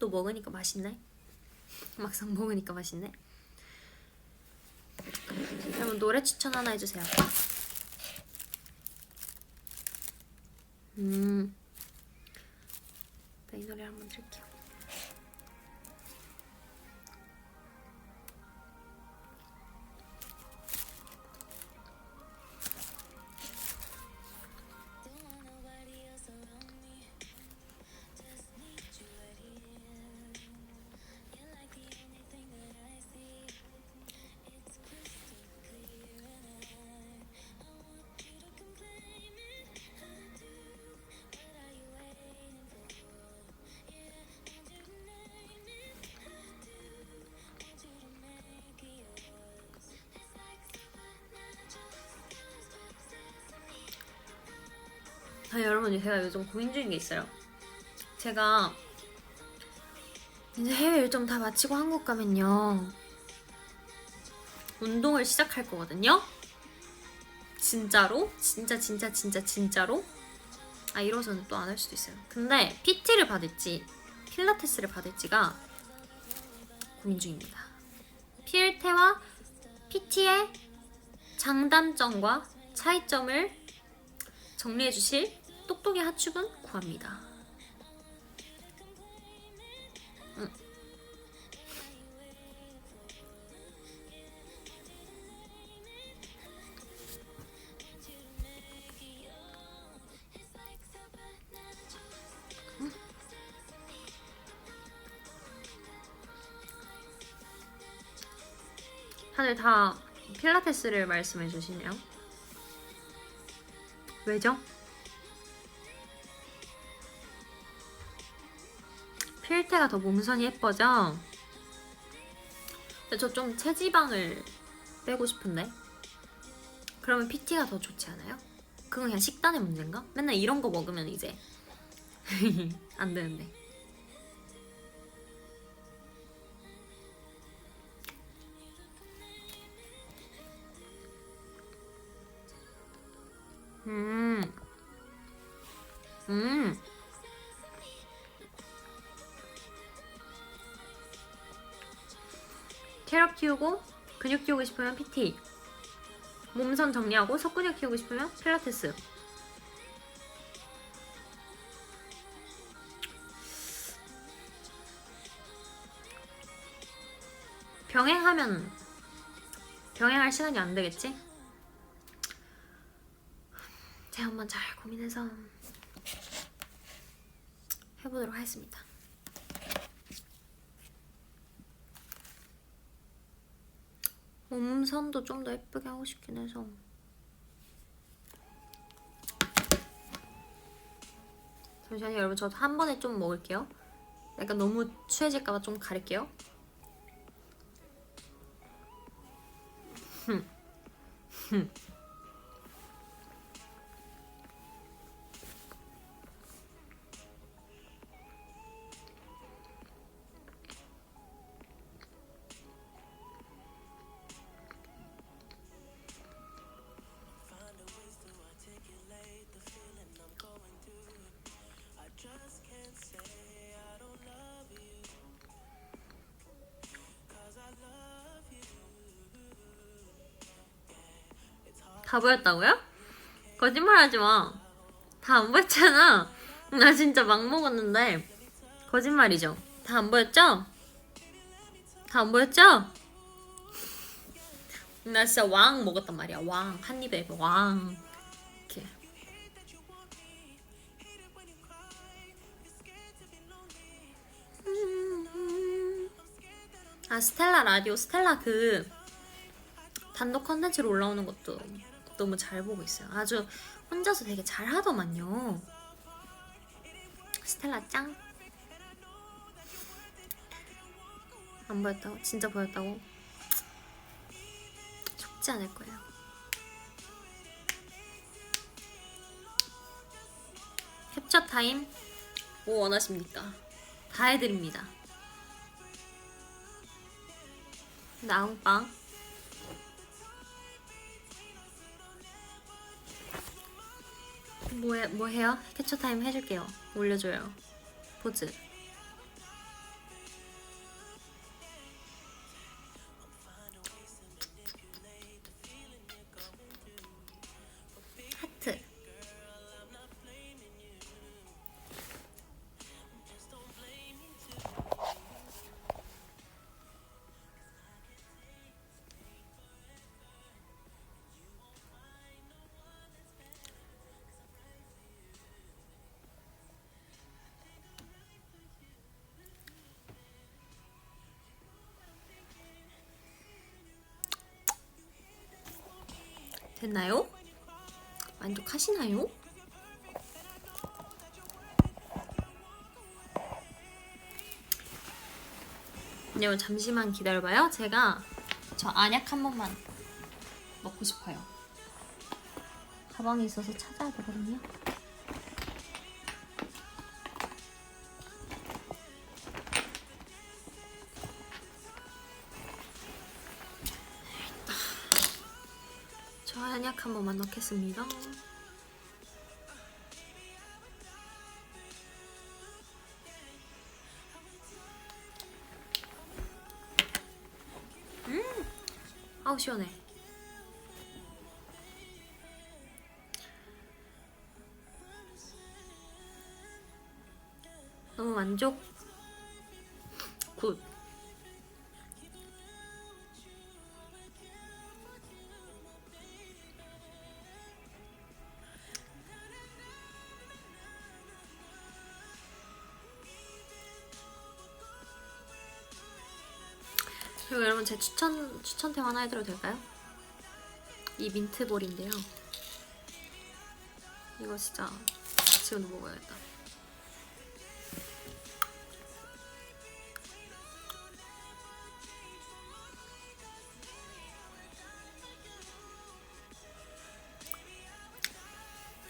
또 먹으니까 맛있네. 막상 먹으니까 맛있네. 여러분 노래 추천 하나 해주세요. 네, 이 노래 한번 들을게요. 여러분 제가 요즘 고민 중인 게 있어요. 제가 이제 해외 일정 다 마치고 한국 가면요 운동을 시작할 거거든요. 진짜로? 진짜로? 이러서는 또 안 할 수도 있어요. 근데 PT를 받을지 필라테스를 받을지가 고민 중입니다. 필테와 PT의 장단점과 차이점을 정리해 주실 똑똑이 하축은 구합니다. 다들 다 필라테스를 말씀해 주시네요. 왜죠? 필테가 더 몸선이 예뻐져. 근데 저 좀 체지방을 빼고 싶은데 그러면 PT가 더 좋지 않아요? 그건 그냥 식단의 문제인가? 맨날 이런 거 먹으면 이제 안 되는데. 체력 키우고 근육 키우고 싶으면 PT, 몸선 정리하고 속근육 키우고 싶으면 필라테스. 병행할 시간이 안 되겠지? 제가 한번 잘 고민해서 해보도록 하겠습니다. 몸선도 좀 더 예쁘게 하고 싶긴 해서. 잠시만요 여러분, 저 한 번에 좀 먹을게요. 약간 너무 취해질까봐 좀 가릴게요. 다 보였다고요? 거짓말하지 마. 다 안 보였잖아. 나 진짜 막 먹었는데 거짓말이죠. 다 안 보였죠? 다 안 보였죠? 나 진짜 왕 먹었단 말이야. 왕 한 입에 왕. 이렇게. 스텔라 라디오, 스텔라 그 단독 컨텐츠로 올라오는 것도 너무 잘 보고 있어요. 아주 혼자서 되게 잘 하더만요. 스텔라 짱. 안 보였다고? 진짜 보였다고? 속지 않을 거예요. 캡처 타임 뭐 원하십니까? 다 해드립니다. 나홍빵 뭐 해요? 캡처 타임 해줄게요. 올려줘요. 포즈. 됐나요? 만족하시나요? 여러분 잠시만 기다려봐요. 제가 저 안약 한 번만 먹고 싶어요. 가방에 있어서 찾아야 되거든요. 저 안약 한 번만 넣겠습니다. 아우 시원해. 너무 만족. 굿. 그리고 여러분 제 추천템 하나 해드려도 될까요? 이 민트볼인데요. 이거 진짜 지금도 먹어야겠다.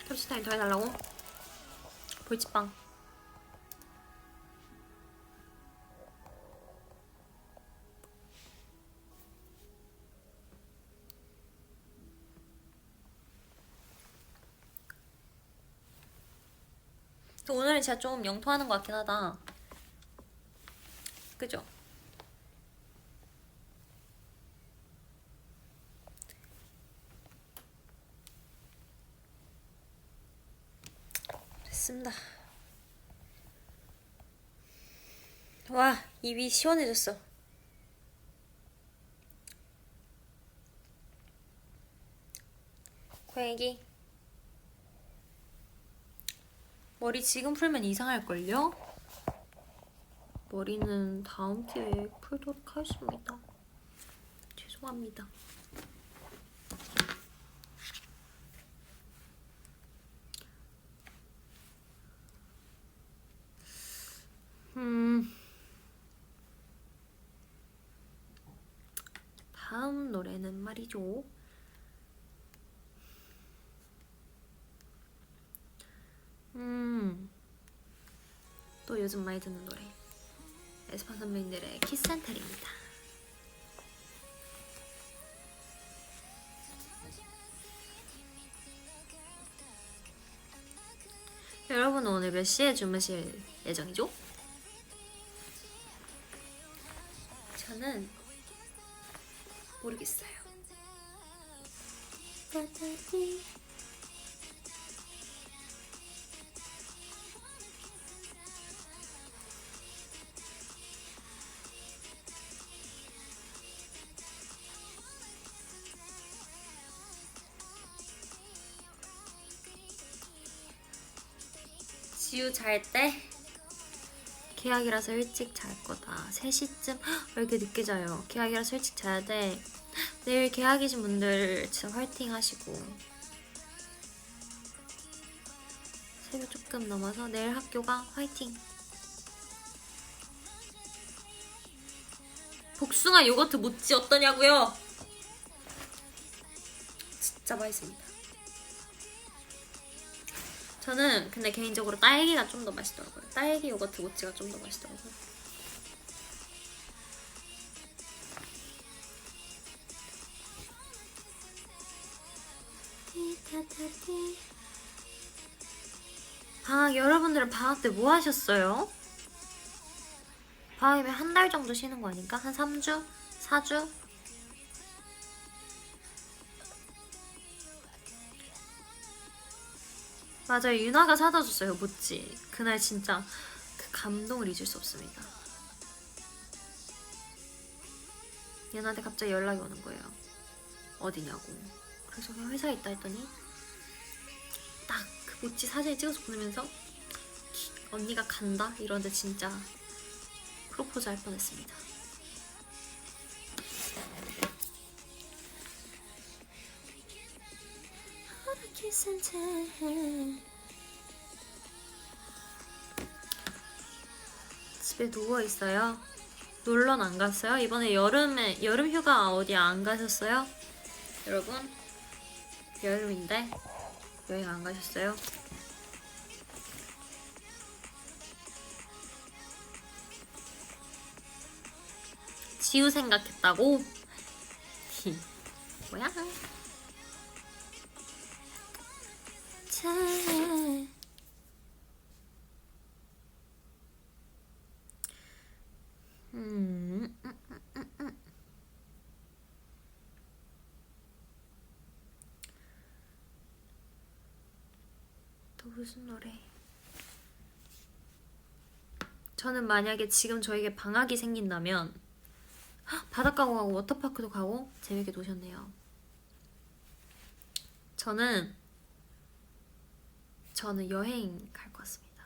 캡슐타임 더 해달라고? 볼치빵. 오늘은 진짜 좀 영토하는 것 같긴 하다. 그죠? 됐습니다. 와, 입이 시원해졌어. 고양이. 머리 지금 풀면 이상할걸요? 머리는 다음 기회에 풀도록 하겠습니다. 죄송합니다. 다음 노래는 말이죠. 또 요즘 많이 듣는 노래. 에스파 선배님들의 키스 앤 텔입니다. 여러분은 오늘 몇 시에 주무실 예정이죠? 저는 모르겠어요. 지우 잘 때? 계약이라서 일찍 잘 거다. 3시쯤? 왜 이렇게 늦게 자요? 계약이라서 일찍 자야 돼. 내일 계약이신 분들 진짜 화이팅 하시고, 새벽 조금 넘어서 내일 학교가 화이팅. 복숭아 요거트 모찌 어떠냐고요? 진짜 맛있습니다. 저는 근데 개인적으로 딸기가 좀 더 맛있더라고요. 딸기 요거트 모찌가 좀 더 맛있더라고요. 여러분들은 방학 때 뭐 하셨어요? 방학이면 한 달 정도 쉬는 거 아닌가? 한 3주? 4주? 맞아요. 유나가 사다 줬어요. 모찌. 그날 진짜 그 감동을 잊을 수 없습니다. 유나한테 갑자기 연락이 오는 거예요. 어디냐고. 그래서 그냥 회사에 있다 했더니 딱 그 모찌 사진을 찍어서 보내면서 언니가 간다? 이러는데 진짜 프로포즈 할 뻔했습니다. 집에 누워 있어요. 놀러는 안 갔어요? 이번에 여름 휴가 어디 안 가셨어요? 여러분, 여름인데 여행 안 가셨어요? 지우 생각했다고? 뭐야? 또 무슨 노래? 저는 만약에 지금 저에게 방학이 생긴다면 바닷가고 가고 워터파크도 가고 재밌게 노셨네요. 저는 여행 갈 것 같습니다.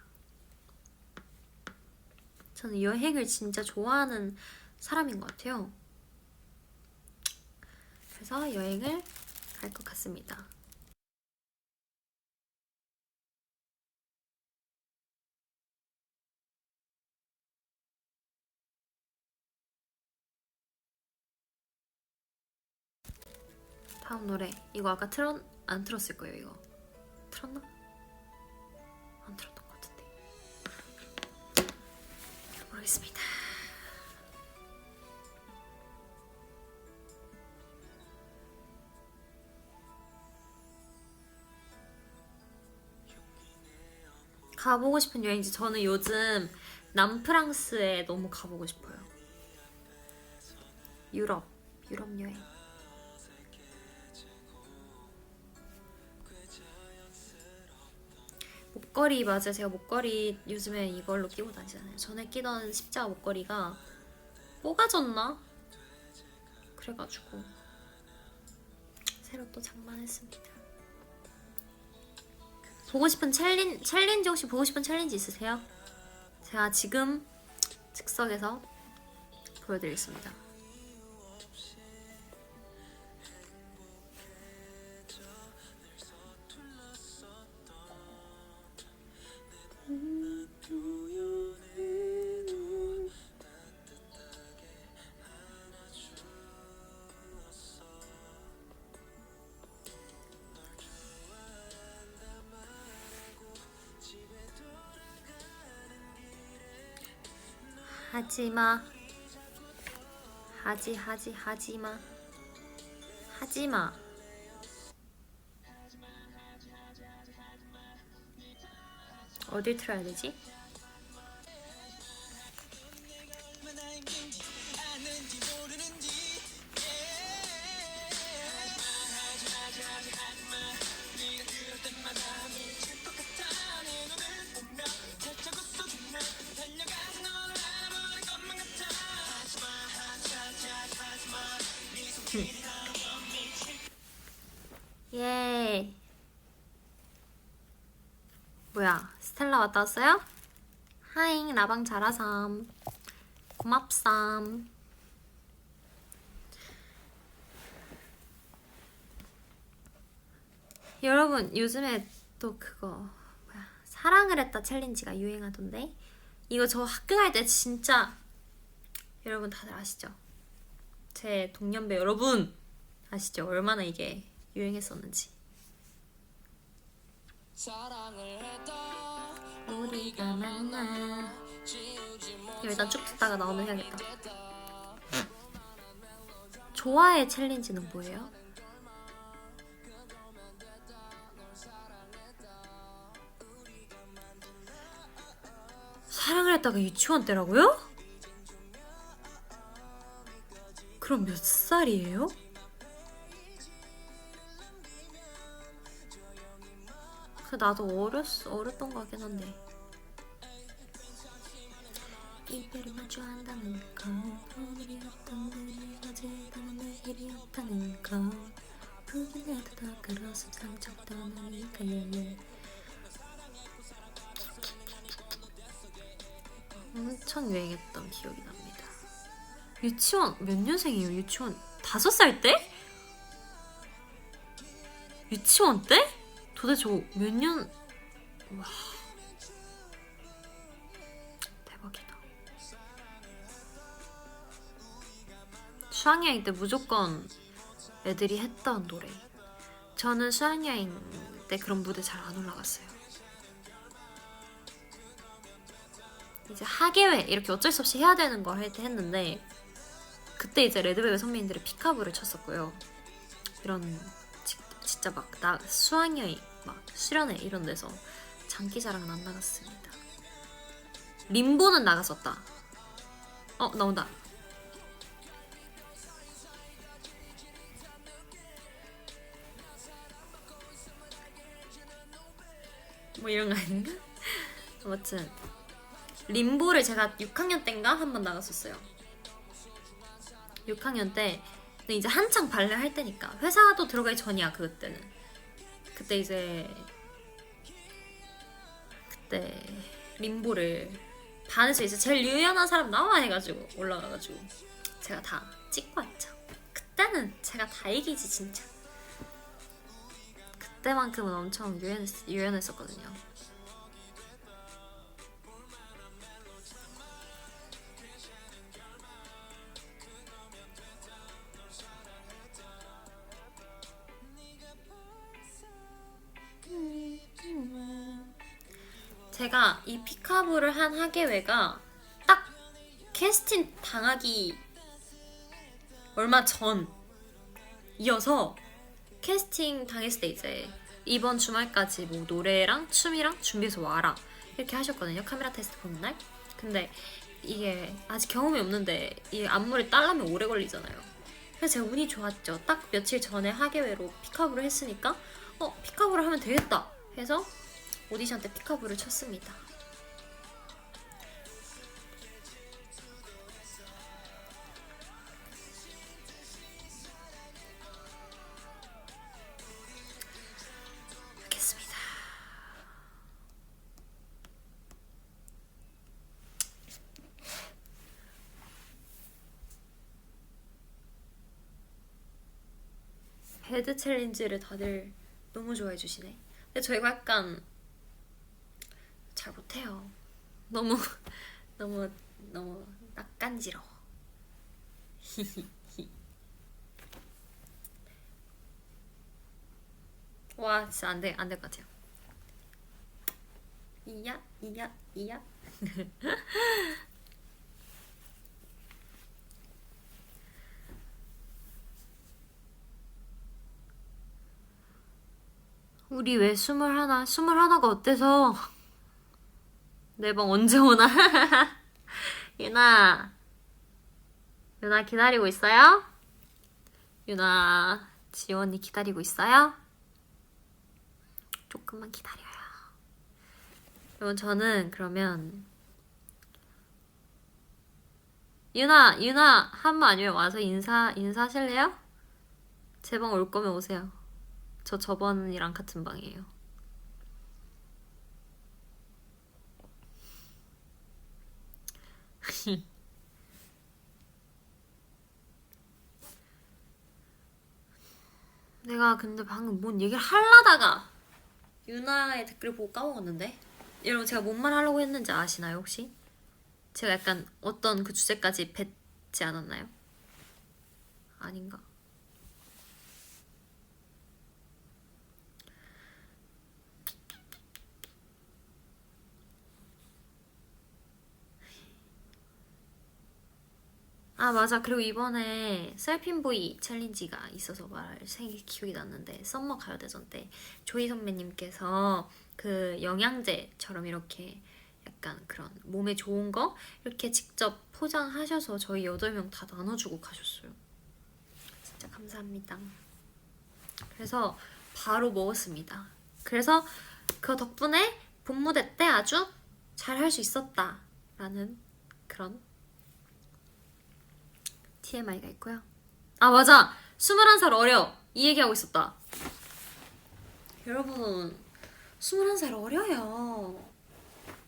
저는 여행을 진짜 좋아하는 사람인 것 같아요. 그래서 여행을 갈 것 같습니다. 다음 노래. 이거 아까 안 틀었을 거예요. 이거 틀었나? 안 틀었던 것 같은데. 모르겠습니다. 가보고 싶은 여행지. 저는 요즘 남프랑스에 너무 가보고 싶어요. 유럽 여행. 목걸이 맞아요. 제가 목걸이 요즘에 이걸로 끼고 다니잖아요. 전에 끼던 십자가 목걸이가 뽀가졌나? 그래가지고 새로 또 장만했습니다. 보고 싶은 챌린지 혹시 보고 싶은 챌린지 있으세요? 제가 지금 즉석에서 보여드리겠습니다. 하지마. 하지마. 어딜 틀어야 되지? 예. 뭐야, 스텔라 왔다 왔어요? 하잉, 라방 잘하삼. 고맙삼. 여러분, 요즘에 또 그거 뭐야, 사랑을 했다 챌린지가 유행하던데, 이거 저 학교 갈 때 진짜 여러분 다들 아시죠? 제 동년배 여러분 아시죠? 얼마나 이게 유행했었는지. 우리가 만나. 이거 일단 쭉 듣다가 나오면 해야겠다. 좋아의 챌린지는 뭐예요? 사랑을 했다가 유치원 때라고요? 그럼 몇 살이에요? 나도 어렸던 거 같긴 한데. 이별을 마주 한다는 거, 오늘이었던 내일 어제다는 내일이었다는 거, 부인해도 더 그래서 상처 떠나니까. 엄청 유행했던 기억이 납니다. 유치원 몇 년생이에요? 유치원 5살 때? 유치원 때? 도대체 몇 년? 와, 대박이다. 수학여행 때 무조건 애들이 했던 노래. 저는 수학여행 때 그런 무대 잘 안 올라갔어요. 이제 하계회 이렇게 어쩔 수 없이 해야 되는 걸 할 때 했는데, 그때 이제 레드벨벳 선배님들이 피카부를 쳤었고요. 이런 진짜 막 나 수학여행 막 수련회 이런 데서 장기자랑은 안 나갔습니다. 림보는 나갔었다. 나온다. 뭐 이런 거 아닌가? 아무튼 림보를 제가 6학년 때인가 한번 나갔었어요. 6학년 때. 근데 이제 한창 발레 할 때니까 회사도 들어가기 전이야. 그때 림보를 반에서 이제 제일 유연한 사람 나와 해가지고 올라가가지고 제가 다 찍고 왔죠. 그때는 제가 다 이기지 진짜. 그때만큼은 엄청 유연했었거든요. 제가 이 피카부를 한 하계회가 딱 캐스팅 당하기 얼마 전이어서, 캐스팅 당했을 때 이제 이번 주말까지 뭐 노래랑 춤이랑 준비해서 와라 이렇게 하셨거든요. 카메라 테스트 보는 날. 근데 이게 아직 경험이 없는데 이 안무를 따려면 오래 걸리잖아요. 그래서 제가 운이 좋았죠. 딱 며칠 전에 하계회로 피카부를 했으니까 피카부를 하면 되겠다 해서 오디션 때 피카부를 쳤습니다. 알겠습니다. 배드 챌린지를 다들 너무 좋아해 주시네. 근데 저희가 약간 잘 못해요. 너무 낯간지러워. 와 진짜 안 될 것 같아요. 이야. 우리 왜 21가 어때서? 내 방 언제 오나? 유나 기다리고 있어요? 유나 지원이 기다리고 있어요? 조금만 기다려요. 여러분 저는 그러면 유나 한 번 아니면 와서 인사하실래요? 제 방 올 거면 오세요. 저 저번이랑 같은 방이에요. 내가 근데 방금 뭔 얘기를 하려다가 유나의 댓글 보고 까먹었는데, 여러분 제가 뭔 말 하려고 했는지 아시나요 혹시? 제가 약간 어떤 그 주제까지 뱉지 않았나요? 아닌가? 아 맞아. 그리고 이번에 셀핀보이 챌린지가 있어서 기억이 났는데, 썸머 가요대전 때 조이 선배님께서 그 영양제처럼 이렇게 약간 그런 몸에 좋은 거 이렇게 직접 포장하셔서 저희 8명 다 나눠주고 가셨어요. 진짜 감사합니다. 그래서 바로 먹었습니다. 그래서 그 덕분에 본무대 때 아주 잘 할 수 있었다 라는 그런 TMI가 있고요. 아 맞아! 21살 어려! 이 얘기하고 있었다. 여러분 21살 어려요.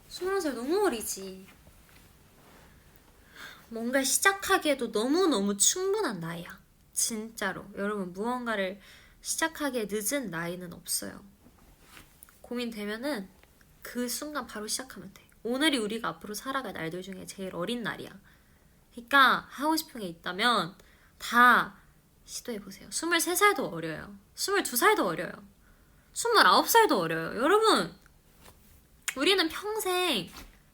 21살 너무 어리지. 뭔가 시작하기에도 너무너무 충분한 나이야. 진짜로 여러분 무언가를 시작하기에 늦은 나이는 없어요. 고민되면은 그 순간 바로 시작하면 돼. 오늘이 우리가 앞으로 살아갈 날들 중에 제일 어린 날이야. 그러니까 하고 싶은 게 있다면 다 시도해보세요. 23살도 어려요. 22살도 어려요. 29살도 어려요. 여러분, 우리는 평생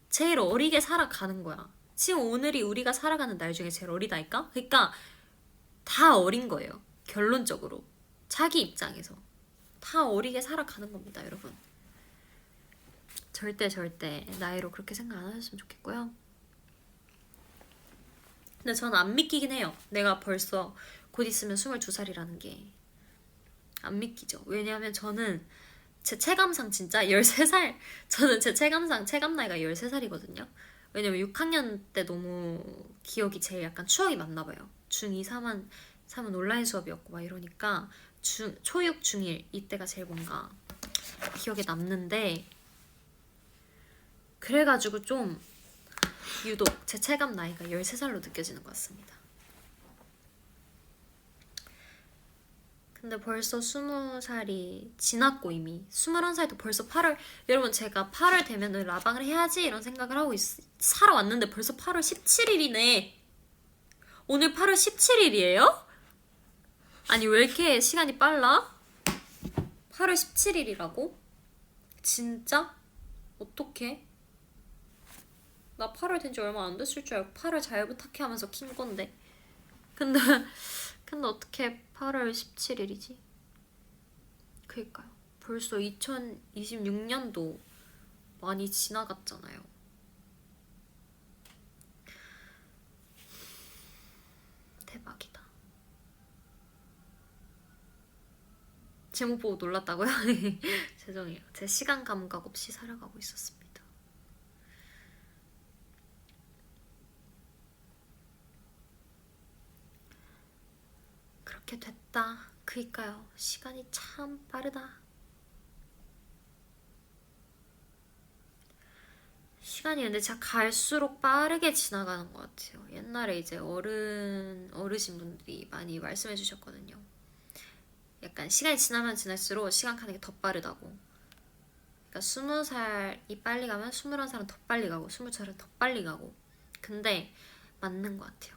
제일 어리게 살아가는 거야. 지금 오늘이 우리가 살아가는 날 중에 제일 어리다니까? 그러니까 다 어린 거예요. 결론적으로. 자기 입장에서. 다 어리게 살아가는 겁니다, 여러분. 절대 나이로 그렇게 생각 안 하셨으면 좋겠고요. 근데 저는 안 믿기긴 해요. 내가 벌써 곧 있으면 22살이라는 게. 안 믿기죠. 왜냐하면 저는 제 체감상 진짜 13살, 저는 제 체감상 체감 나이가 13살이거든요. 왜냐면 6학년 때 너무 기억이 제일 약간 추억이 많나 봐요. 중2, 3은 온라인 수업이었고 막 이러니까 초6, 중1 이때가 제일 뭔가 기억에 남는데, 그래가지고 좀 유독 제 체감 나이가 13살로 느껴지는 것 같습니다. 근데 벌써 20살이 지났고 이미 21살도 벌써 8월, 여러분 제가 8월 되면은 라방을 해야지 이런 생각을 하고 살아왔는데 벌써 8월 17일이네. 오늘 8월 17일이에요? 아니 왜 이렇게 시간이 빨라? 8월 17일이라고? 진짜? 어떡해? 나 8월 된 지 얼마 안 됐을 줄 알고 8월 잘 부탁해 하면서 킨 건데. 근데 어떻게 8월 17일이지? 그니까요. 벌써 2026년도 많이 지나갔잖아요. 대박이다. 제목 보고 놀랐다고요? 죄송해요. 제 시간 감각 없이 살아가고 있었습니다. 그렇게 됐다. 그니까요. 시간이 참 빠르다. 시간이 근데 진짜 갈수록 빠르게 지나가는 것 같아요. 옛날에 이제 어르신분들이 많이 말씀해 주셨거든요. 약간 시간이 지나면 지날수록 시간 가는 게 더 빠르다고. 그러니까 20살이 빨리 가면 21살은 더 빨리 가고 22살은 더 빨리 가고. 근데 맞는 것 같아요.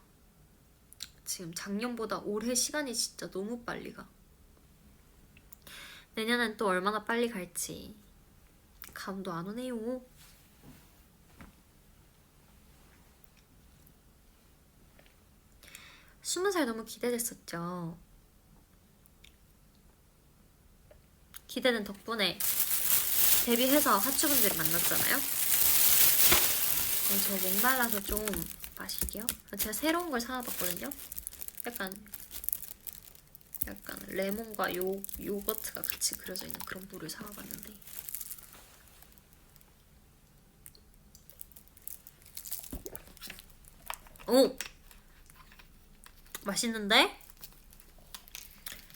지금 작년보다 올해 시간이 진짜 너무 빨리 가. 내년엔 또 얼마나 빨리 갈지 감도 안 오네요. 스무 살 너무 기대됐었죠. 기대된 덕분에 데뷔해서 하추분들을 만났잖아요. 저 목말라서 좀 마실게요. 제가 새로운 걸 사와봤거든요. 약간 레몬과 요거트가 같이 그려져 있는 그런 물을 사와봤는데, 오! 맛있는데?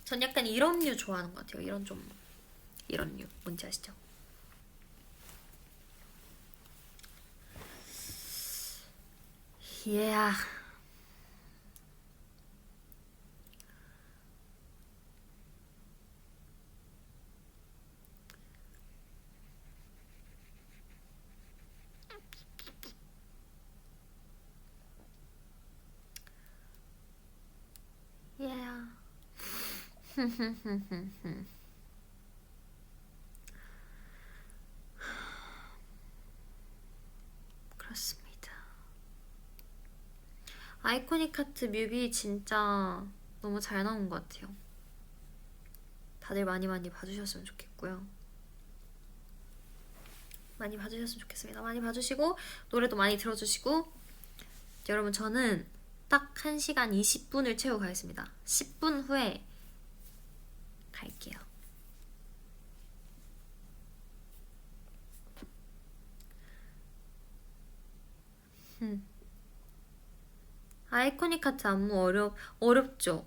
전 약간 이런 류 좋아하는 것 같아요. 이런 류 뭔지 아시죠? Yeah. Yeah. 그렇습니다. 아이코닉 하트 뮤비 진짜 너무 잘 나온 것 같아요. 다들 많이 봐주셨으면 좋겠고요. 많이 봐주셨으면 좋겠습니다. 많이 봐주시고 노래도 많이 들어주시고. 여러분 저는 딱 1시간 20분을 채우고 가겠습니다. 10분 후에 갈게요. 아이코닉 하트 안무 어렵죠?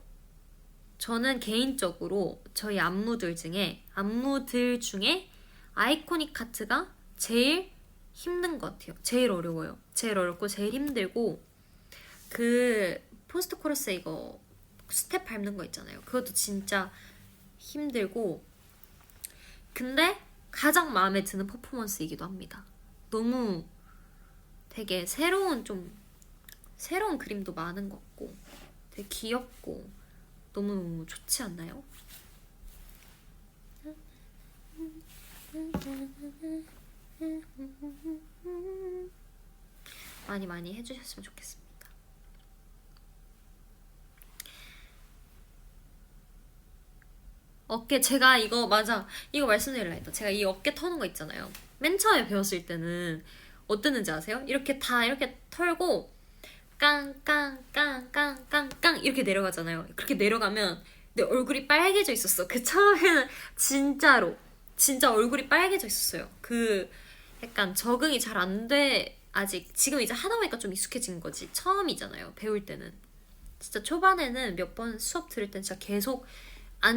저는 개인적으로 저희 안무들 중에 아이코닉 하트가 제일 힘든 것 같아요. 제일 어려워요. 제일 어렵고 제일 힘들고, 그 포스트 코러스 이거 스텝 밟는 거 있잖아요. 그것도 진짜 힘들고. 근데 가장 마음에 드는 퍼포먼스이기도 합니다. 너무 되게 새로운 그림도 많은 것 같고 되게 귀엽고 너무 좋지 않나요? 많이 많이 해주셨으면 좋겠습니다. 어깨 제가 이거 맞아 이거 말씀드리려 했다. 제가 이 어깨 터는 거 있잖아요. 맨 처음에 배웠을 때는 어땠는지 아세요? 이렇게 다 이렇게 털고 깡깡깡깡깡깡 이렇게 내려가잖아요. 그렇게 내려가면 내 얼굴이 빨개져 있었어. 그 처음에는 진짜로 진짜 얼굴이 빨개져 있었어요. 그 약간 적응이 잘 안 돼. 아직 지금 이제 하다 보니까 좀 익숙해진 거지. 처음이잖아요. 배울 때는 진짜 초반에는 몇 번 수업 들을 땐 진짜 계속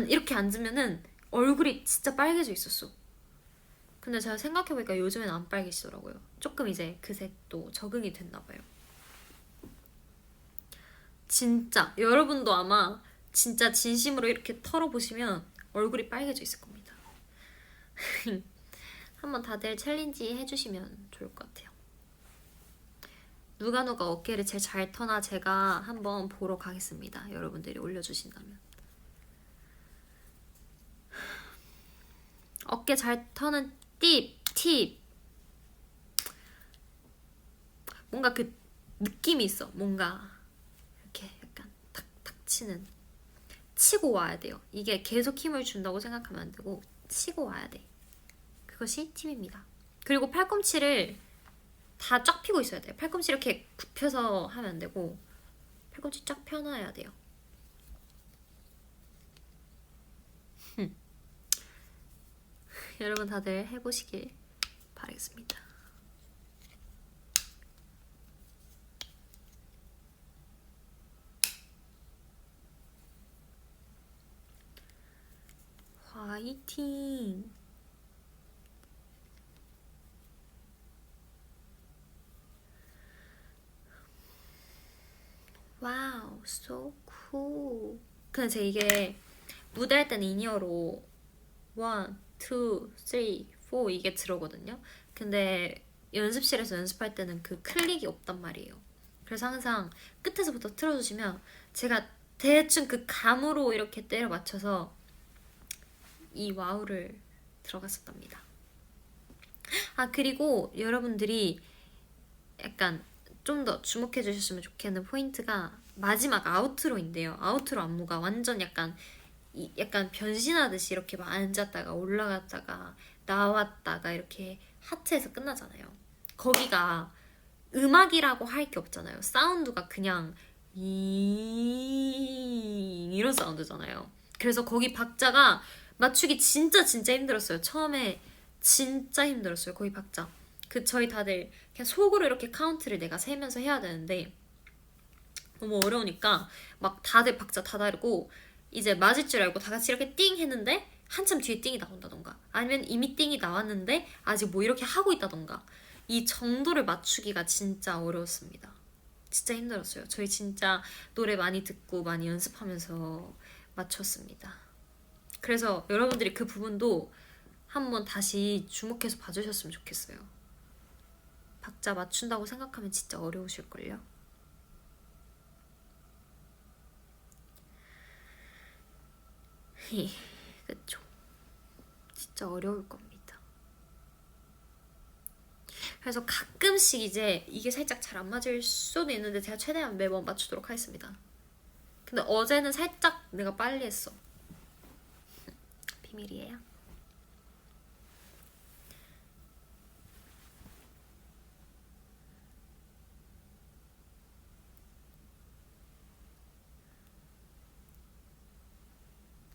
이렇게 앉으면은 얼굴이 진짜 빨개져 있었어. 근데 제가 생각해보니까 요즘엔 안 빨개지더라고요. 조금 이제 그 색도 적응이 됐나봐요. 진짜 여러분도 아마 진짜 진심으로 이렇게 털어보시면 얼굴이 빨개져 있을 겁니다. 한번 다들 챌린지 해주시면 좋을 것 같아요. 누가 어깨를 제일 잘 터나 제가 한번 보러 가겠습니다. 여러분들이 올려주신다면. 어깨 잘 터는 팁 뭔가 그 느낌이 있어. 뭔가 이렇게 약간 탁탁 치고 와야 돼요. 이게 계속 힘을 준다고 생각하면 안 되고 치고 와야 돼. 그것이 팁입니다. 그리고 팔꿈치를 다 쫙 펴고 있어야 돼요. 팔꿈치 이렇게 굽혀서 하면 안 되고 팔꿈치 쫙 펴놔야 돼요. 여러분 다들 해보시길 바라겠습니다. 화이팅! 와우, so cool. 근데 제가 이게 무대 할 때는 인이어로 1, 2, 3, 4 이게 들어오거든요. 근데 연습실에서 연습할 때는 그 클릭이 없단 말이에요. 그래서 항상 끝에서부터 틀어주시면 제가 대충 그 감으로 이렇게 때려 맞춰서 이 와우를 들어갔었답니다. 아 그리고 여러분들이 약간 좀 더 주목해 주셨으면 좋겠는 포인트가 마지막 아우트로인데요. 아우트로 안무가 완전 약간 변신하듯이 이렇게 막 앉았다가 올라갔다가 나왔다가 이렇게 하트에서 끝나잖아요. 거기가 음악이라고 할 게 없잖아요. 사운드가 그냥 이런 사운드잖아요. 그래서 거기 박자가 맞추기 진짜 힘들었어요. 처음에 진짜 힘들었어요. 거기 박자. 저희 다들 그냥 속으로 이렇게 카운트를 내가 세면서 해야 되는데 너무 어려우니까 막 다들 박자 다 다르고 이제 맞을 줄 알고 다 같이 이렇게 띵 했는데 한참 뒤에 띵이 나온다던가 아니면 이미 띵이 나왔는데 아직 뭐 이렇게 하고 있다던가 이 정도를 맞추기가 진짜 어려웠습니다. 진짜 힘들었어요. 저희 진짜 노래 많이 듣고 많이 연습하면서 맞췄습니다. 그래서 여러분들이 그 부분도 한번 다시 주목해서 봐주셨으면 좋겠어요. 박자 맞춘다고 생각하면 진짜 어려우실걸요? 그쵸? 진짜 어려울 겁니다. 그래서 가끔씩 이제 이게 살짝 잘 안 맞을 수도 있는데 제가 최대한 매번 맞추도록 하겠습니다. 근데 어제는 살짝 내가 빨리 했어. 비밀이에요.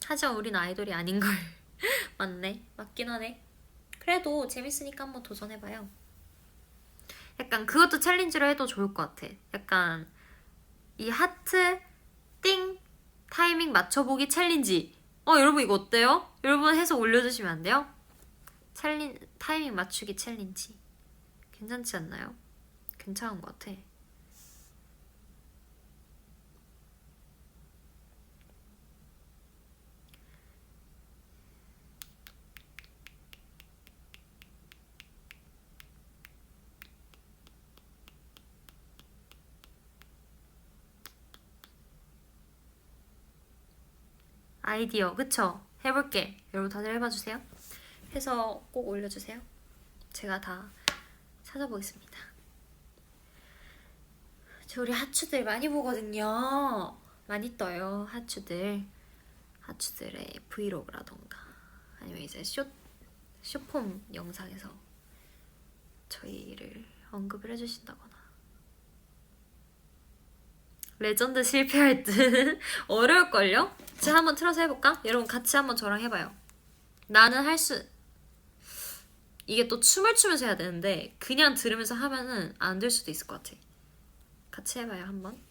하지만 우린 아이돌이 아닌걸. 맞네. 맞긴 하네. 그래도 재밌으니까 한번 도전해봐요. 약간 그것도 챌린지로 해도 좋을 것 같아. 약간 이 하트 띵 타이밍 맞춰보기 챌린지. 여러분 이거 어때요? 여러분 해서 올려주시면 안 돼요? 타이밍 맞추기 챌린지 괜찮지 않나요? 괜찮은 것 같아. 아이디어 그쵸? 해볼게. 여러분 다들 해봐주세요. 해서 꼭 올려주세요. 제가 다 찾아보겠습니다. 저 우리 하추들 많이 보거든요. 많이 떠요. 하추들의 브이로그라던가 아니면 이제 쇼폼 영상에서 저희를 언급을 해주신다거나. 레전드 실패할 듯. 어려울걸요? 제가 한번 틀어서 해볼까? 여러분 같이 한번 저랑 해봐요. 나는 이게 또 춤을 추면서 해야 되는데 그냥 들으면서 하면은 안 될 수도 있을 것 같아. 같이 해봐요 한번.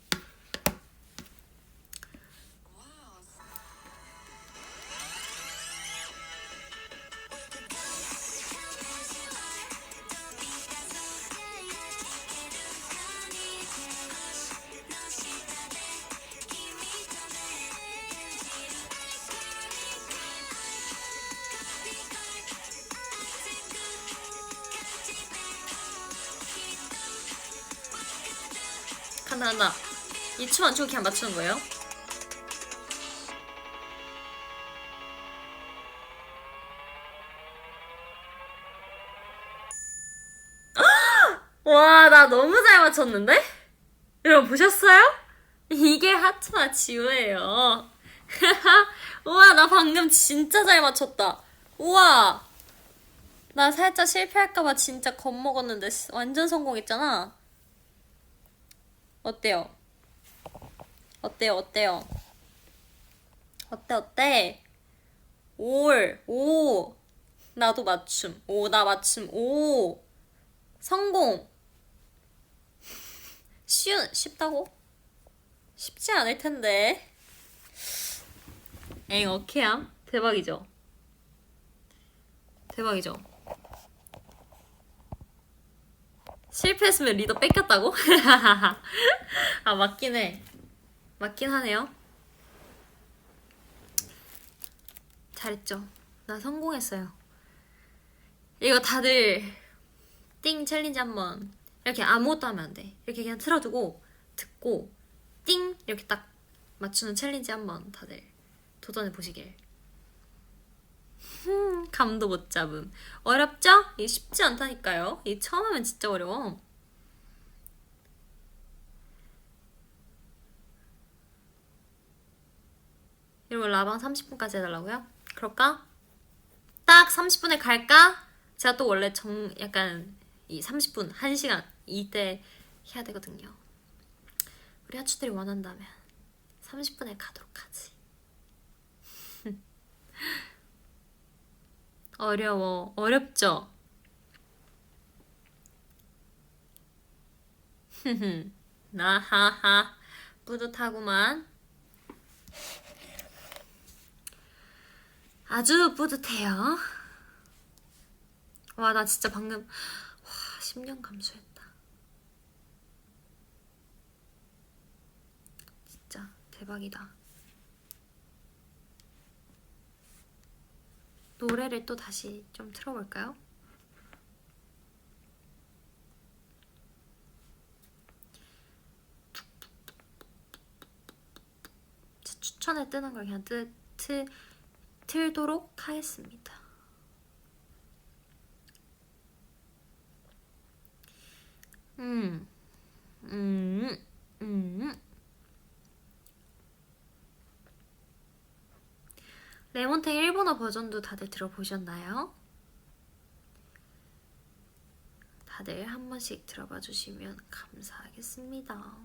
간다. 이 춤 안 추고 그냥 맞추는 거예요? 와, 나 너무 잘 맞췄는데? 여러분 보셨어요? 이게 하트나 지우예요. 우와, 나 방금 진짜 잘 맞췄다. 우와, 나 살짝 실패할까봐 진짜 겁먹었는데 완전 성공했잖아. 어때요? 어때? 오, 나도 맞춤. 나 맞춤. 성공. 쉽다고? 쉽지 않을 텐데. 오케이야. 대박이죠? 실패했으면 리더 뺏겼다고? 아, 맞긴 해. 맞긴 하네요. 잘했죠? 나 성공했어요. 이거 다들 띵 챌린지 한번 이렇게 아무것도 하면 안 돼. 이렇게 그냥 틀어두고 듣고 띵 이렇게 딱 맞추는 챌린지 한번 다들 도전해 보시길. 감도 못 잡음. 어렵죠? 이게 쉽지 않다니까요. 이게 처음 하면 진짜 어려워. 이러고 라방 30분까지 해달라고요? 그럴까? 딱 30분에 갈까? 제가 또 원래 약간 이 30분, 1시간 이때 해야 되거든요. 우리 하추들이 원한다면 30분에 가도록 하지. 어렵죠? 나하하 뿌듯하구만. 아주 뿌듯해요. 와, 나 진짜 방금 10년 감수했다. 진짜 대박이다. 노래를 또 다시 좀 틀어볼까요? 추천에 뜨는 걸 그냥 틀도록 하겠습니다. 레몬탱 일본어 버전도 다들 들어보셨나요? 다들 한 번씩 들어봐 주시면 감사하겠습니다.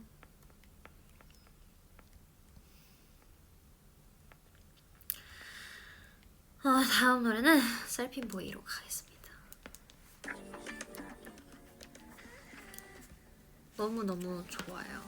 다음 노래는 셀핀보이로 가겠습니다. 너무너무 좋아요.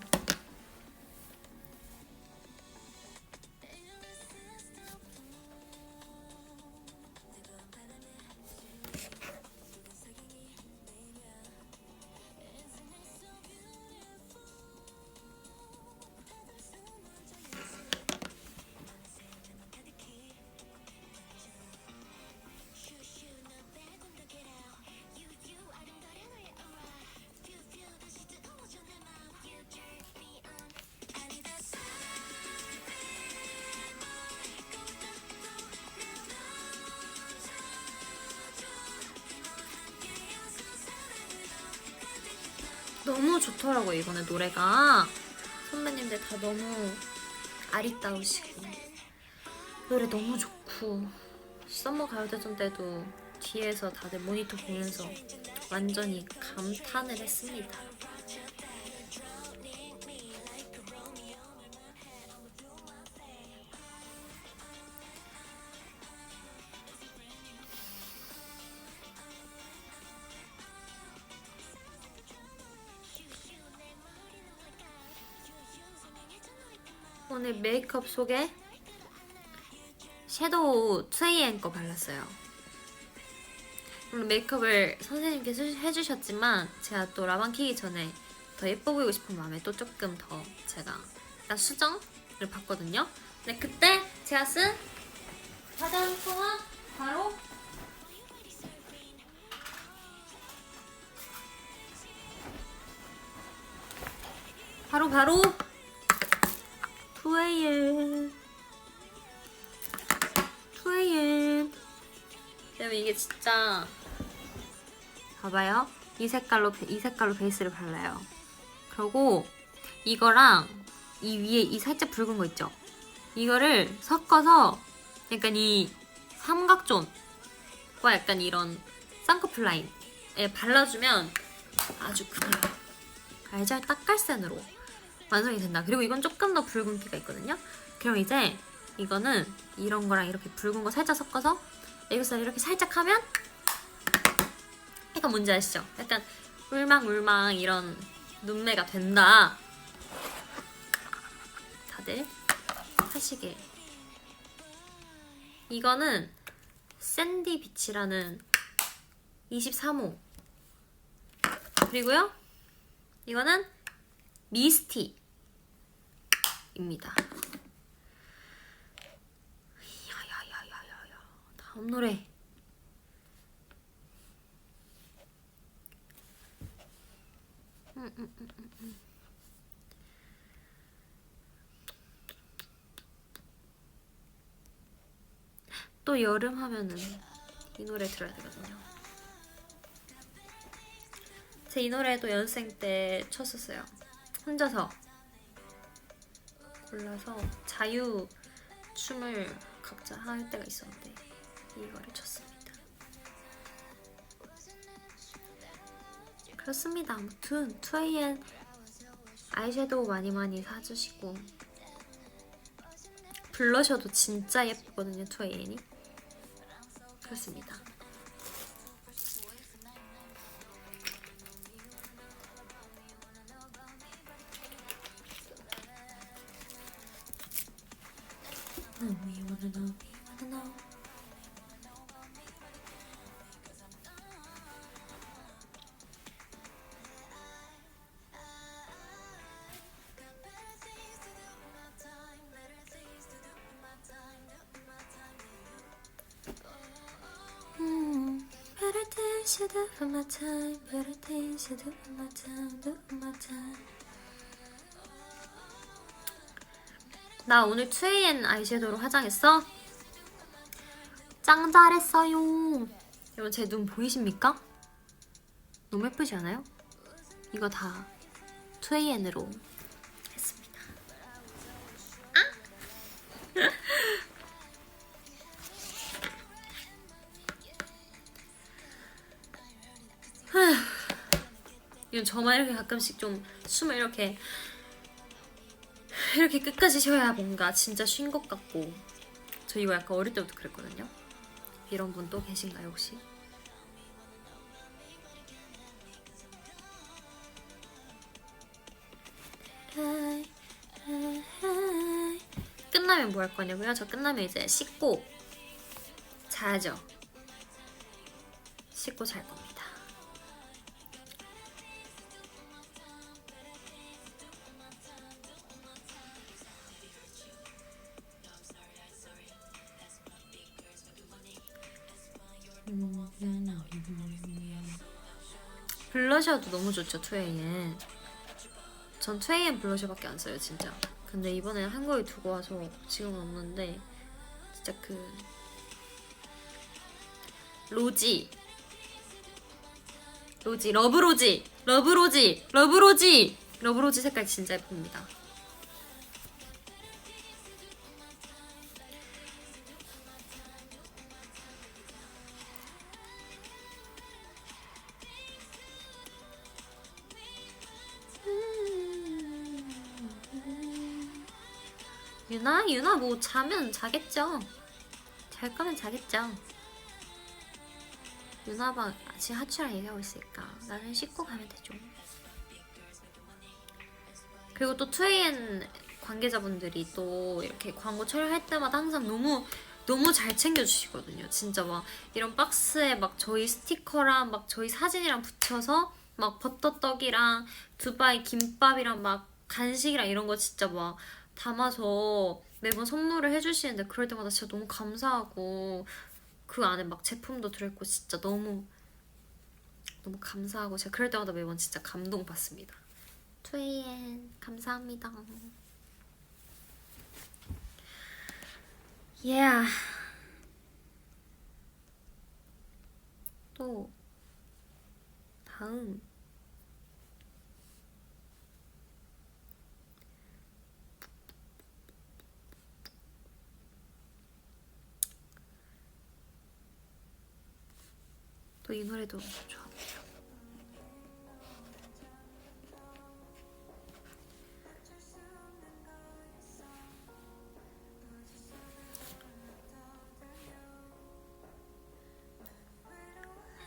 너무 좋더라고요. 이번에 노래가 선배님들 다 너무 아리따우시고 노래 너무 좋고 썸머 가요대전 때도 뒤에서 다들 모니터 보면서 완전히 감탄을 했습니다. 오늘 메이크업 속에 섀도우 2AM 거 발랐어요. 물론 메이크업을 선생님께서 해주셨지만 제가 또 라방 키기 전에 더 예뻐 보이고 싶은 마음에 또 조금 더 제가 약간 수정을 봤거든요. 근데 그때 제가 쓴 화장품은 바로 2AM. 왜냐면 이게 진짜 봐봐요. 이 색깔로 베이스를 발라요. 그리고 이거랑 이 위에 이 살짝 붉은 거 있죠? 이거를 섞어서 약간 이 삼각존과 약간 이런 쌍꺼풀 라인에 발라주면 아주 그냥 알잘 딱갈센으로 완성이 된다. 그리고 이건 조금 더 붉은기가 있거든요. 그럼 이제 이거는 이런 거랑 이렇게 붉은 거 살짝 섞어서 애교살 이렇게 살짝 하면 약간 뭔지 아시죠? 약간 울망울망 이런 눈매가 된다. 다들 하시길. 이거는 샌디 비치라는 23호. 그리고요. 이거는 미스티입니다. 야야야야야야. 다음 노래. 또 여름 하면은 이 노래 들어야 되거든요. 제 이 노래도 연습생 때 쳤었어요. 혼자서 골라서 자유 춤을 각자 할 때가 있었는데 이거를 췄습니다. 그렇습니다. 아무튼 2AM 아이섀도우 많이 사주시고 블러셔도 진짜 예쁘거든요. 2AM이 그렇습니다. Better things to do for my time. Better things to do for my time. Do for my time. 나 오늘 2AM 아이섀도우로 화장했어? 짱 잘했어요. 여러분 제 눈 보이십니까? 너무 예쁘지 않아요? 이거 다 2AM으로 했습니다. 이건 저만 이렇게 가끔씩 좀 숨을 이렇게 끝까지 쉬어야 뭔가 진짜 쉰 것 같고. 저 이거 약간 어릴 때부터 그랬거든요. 이런 분 또 계신가요 혹시? 끝나면 뭐 할 거냐고요? 저 끝나면 이제 씻고 자야죠. 씻고 잘 겁니다. 블러셔도 너무 좋죠. 2AM. 전 2AM 블러셔밖에 안 써요 진짜. 근데 이번에 한국에 두고 와서 지금은 없는데 진짜 그 로지, 러브로지, 러브로지, 러브로지, 러브로지 색깔 진짜 예쁩니다. 유나 뭐 자면 자겠죠. 잘 거면 자겠죠. 유나방 아직 하추랑 얘기하고 있으니까 나는 씻고 가면 되죠. 그리고 또 2AM 관계자분들이 또 이렇게 광고 촬영할 때마다 항상 너무 잘 챙겨주시거든요. 진짜 막 이런 박스에 막 저희 스티커랑 막 저희 사진이랑 붙여서 막 버터떡이랑 두바이 김밥이랑 막 간식이랑 이런 거 진짜 막 담아서 매번 선물을 해주시는데 그럴 때마다 진짜 너무 감사하고 그 안에 막 제품도 들어있고 진짜 너무 감사하고 제가 그럴 때마다 매번 진짜 감동받습니다. 2AM 감사합니다. Yeah. 또 다음 또 이 노래도 좋아합니다.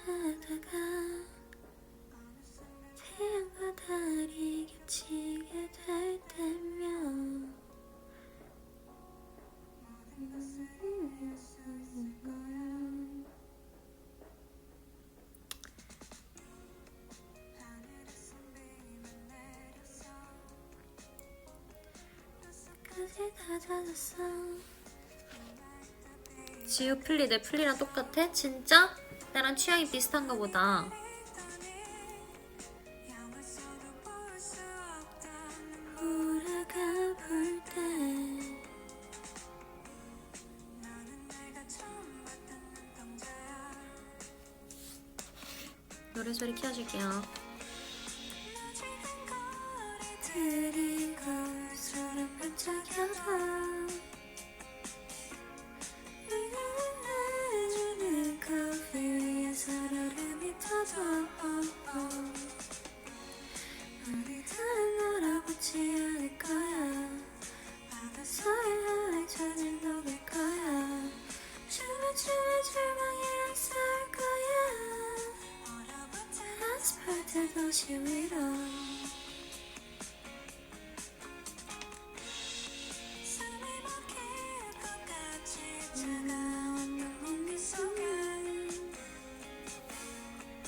하다가 태양과 달이 겹치게 될 때면 지우 플리 내 플리랑 똑같아? 진짜? 나랑 취향이 비슷한가 보다. 노래 소리 키워줄게요.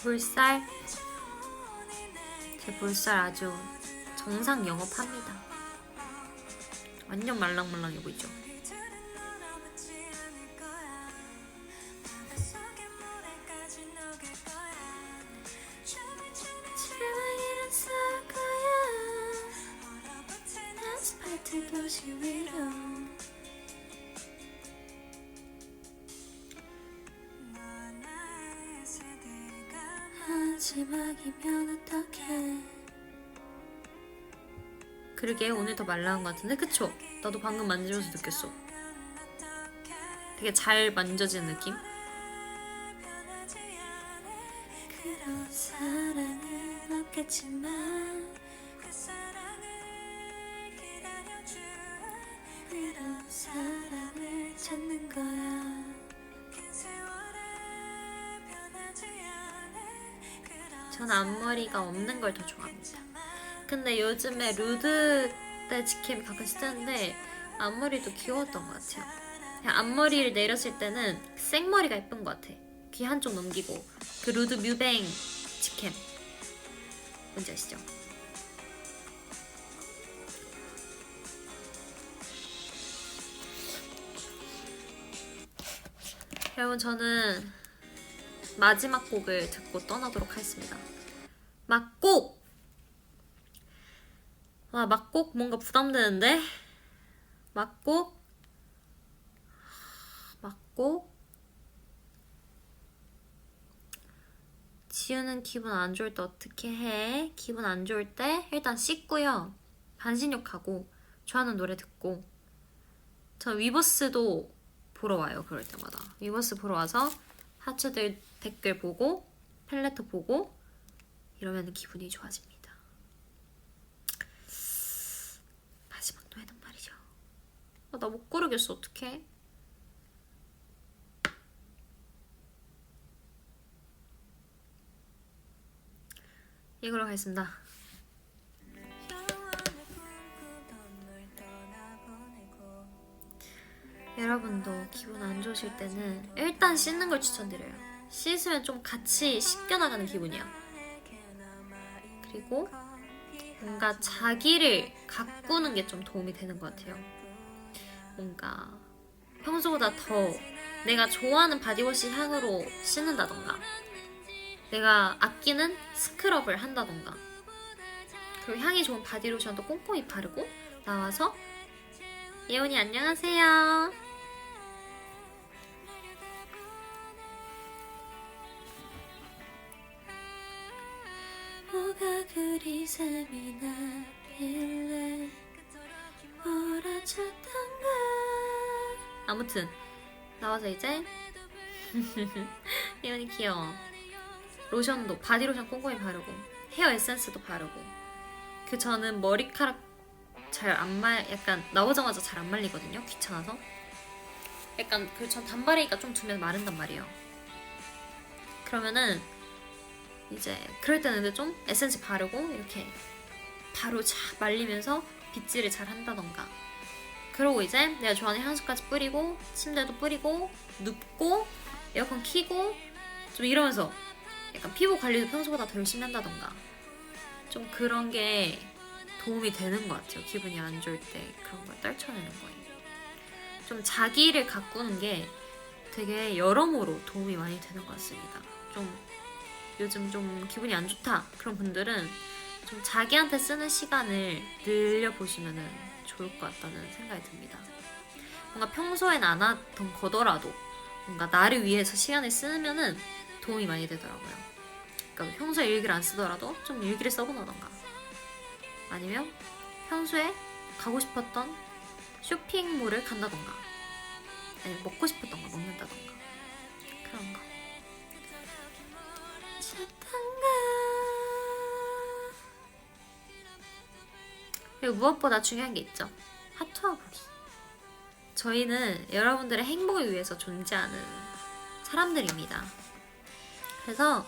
볼살 제 볼살 아주 정상 영업합니다. 완전 말랑말랑해 보이죠? 마지막이면 어떡해. 그러게 오늘 더 말랑한 것 같은데 그쵸? 나도 방금 만지면서 느꼈어. 되게 잘 만져지는 느낌? 그런 사랑은 없겠지만 그 사랑을 기다려줄 그런 사랑을 찾는 거야. 전 앞머리가 없는 걸 더 좋아합니다. 근데 요즘에 루드 떼치캠 가끔 쓰는데 앞머리도 귀여웠던 것 같아요. 그냥 앞머리를 내렸을 때는 생머리가 예쁜 것 같아. 귀 한쪽 넘기고 그 루드 뮤뱅 치캠 뭔지 아시죠? 여러분 저는 마지막 곡을 듣고 떠나도록 하겠습니다. 막곡! 와 막곡 뭔가 부담되는데? 막곡 지우는 기분 안 좋을 때 어떻게 해? 기분 안 좋을 때 일단 씻고요. 반신욕하고 좋아하는 노래 듣고. 전 위버스도 보러 와요. 그럴 때마다 위버스 보러 와서 하츠들 댓글 보고 펠레터 보고 이러면 기분이 좋아집니다. 마지막 노래는 말이죠. 나 못 고르겠어. 어떡해? 이걸로 가겠습니다. 여러분도 기분 안 좋으실 때는 일단 씻는 걸 추천드려요. 씻으면 좀 같이 씻겨나가는 기분이야. 그리고 뭔가 자기를 가꾸는 게 좀 도움이 되는 것 같아요. 뭔가 평소보다 더 내가 좋아하는 바디워시 향으로 씻는다던가 내가 아끼는 스크럽을 한다던가 그리고 향이 좋은 바디로션도 꼼꼼히 바르고 나와서 예원이 안녕하세요. 뭐가 그리 샘이 나길래 몰아쳤던가. 아무튼 나와서 이제 예원이 귀여워. 로션도 바디로션 꼼꼼히 바르고 헤어 에센스도 바르고 저는 머리카락 약간 나오자마자 잘 안 말리거든요. 귀찮아서. 약간 전 단발이니까 좀 두면 마른단 말이에요. 그러면은 이제 그럴 때는 근데 좀 에센스 바르고 이렇게 바로 쫙 말리면서 빗질을 잘 한다던가. 그러고 이제 내가 좋아하는 향수까지 뿌리고 침대도 뿌리고 눕고 에어컨 켜고 좀 이러면서 약간 피부 관리도 평소보다 더 열심히 한다던가 좀 그런 게 도움이 되는 것 같아요. 기분이 안 좋을 때 그런 걸 떨쳐내는 거예요. 좀 자기를 가꾸는 게 되게 여러모로 도움이 많이 되는 것 같습니다. 좀 요즘 좀 기분이 안 좋다 그런 분들은 좀 자기한테 쓰는 시간을 늘려보시면 좋을 것 같다는 생각이 듭니다. 뭔가 평소엔 안 하던 거더라도 뭔가 나를 위해서 시간을 쓰면은 도움이 많이 되더라고요. 그러니까 평소에 일기를 안 쓰더라도 좀 일기를 써본다던가 아니면 평소에 가고 싶었던 쇼핑몰을 간다던가 아니면 먹고 싶었던 거 먹는다던가 그런 거. 그리고 무엇보다 중요한 게 있죠. 하트와 보기. 저희는 여러분들의 행복을 위해서 존재하는 사람들입니다. 그래서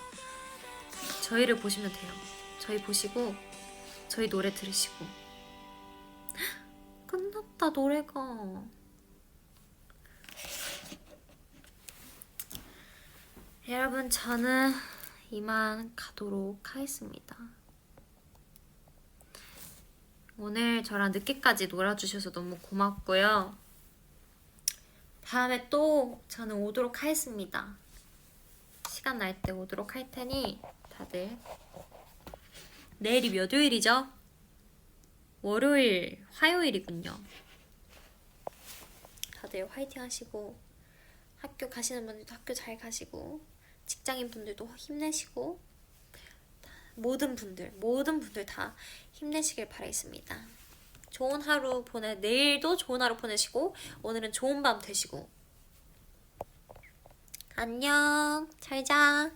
저희를 보시면 돼요. 저희 보시고 저희 노래 들으시고. 끝났다 노래가. 여러분 저는 이만 가도록 하겠습니다. 오늘 저랑 늦게까지 놀아주셔서 너무 고맙고요. 다음에 또 저는 오도록 하겠습니다. 시간 날 때 오도록 할 테니 다들 내일이 몇 요일이죠? 월요일, 화요일이군요. 다들 화이팅 하시고 학교 가시는 분들도 학교 잘 가시고 직장인 분들도 힘내시고 모든 분들 다 힘내시길 바라겠습니다. 좋은 하루 내일도 좋은 하루 보내시고 오늘은 좋은 밤 되시고 안녕. 잘 자.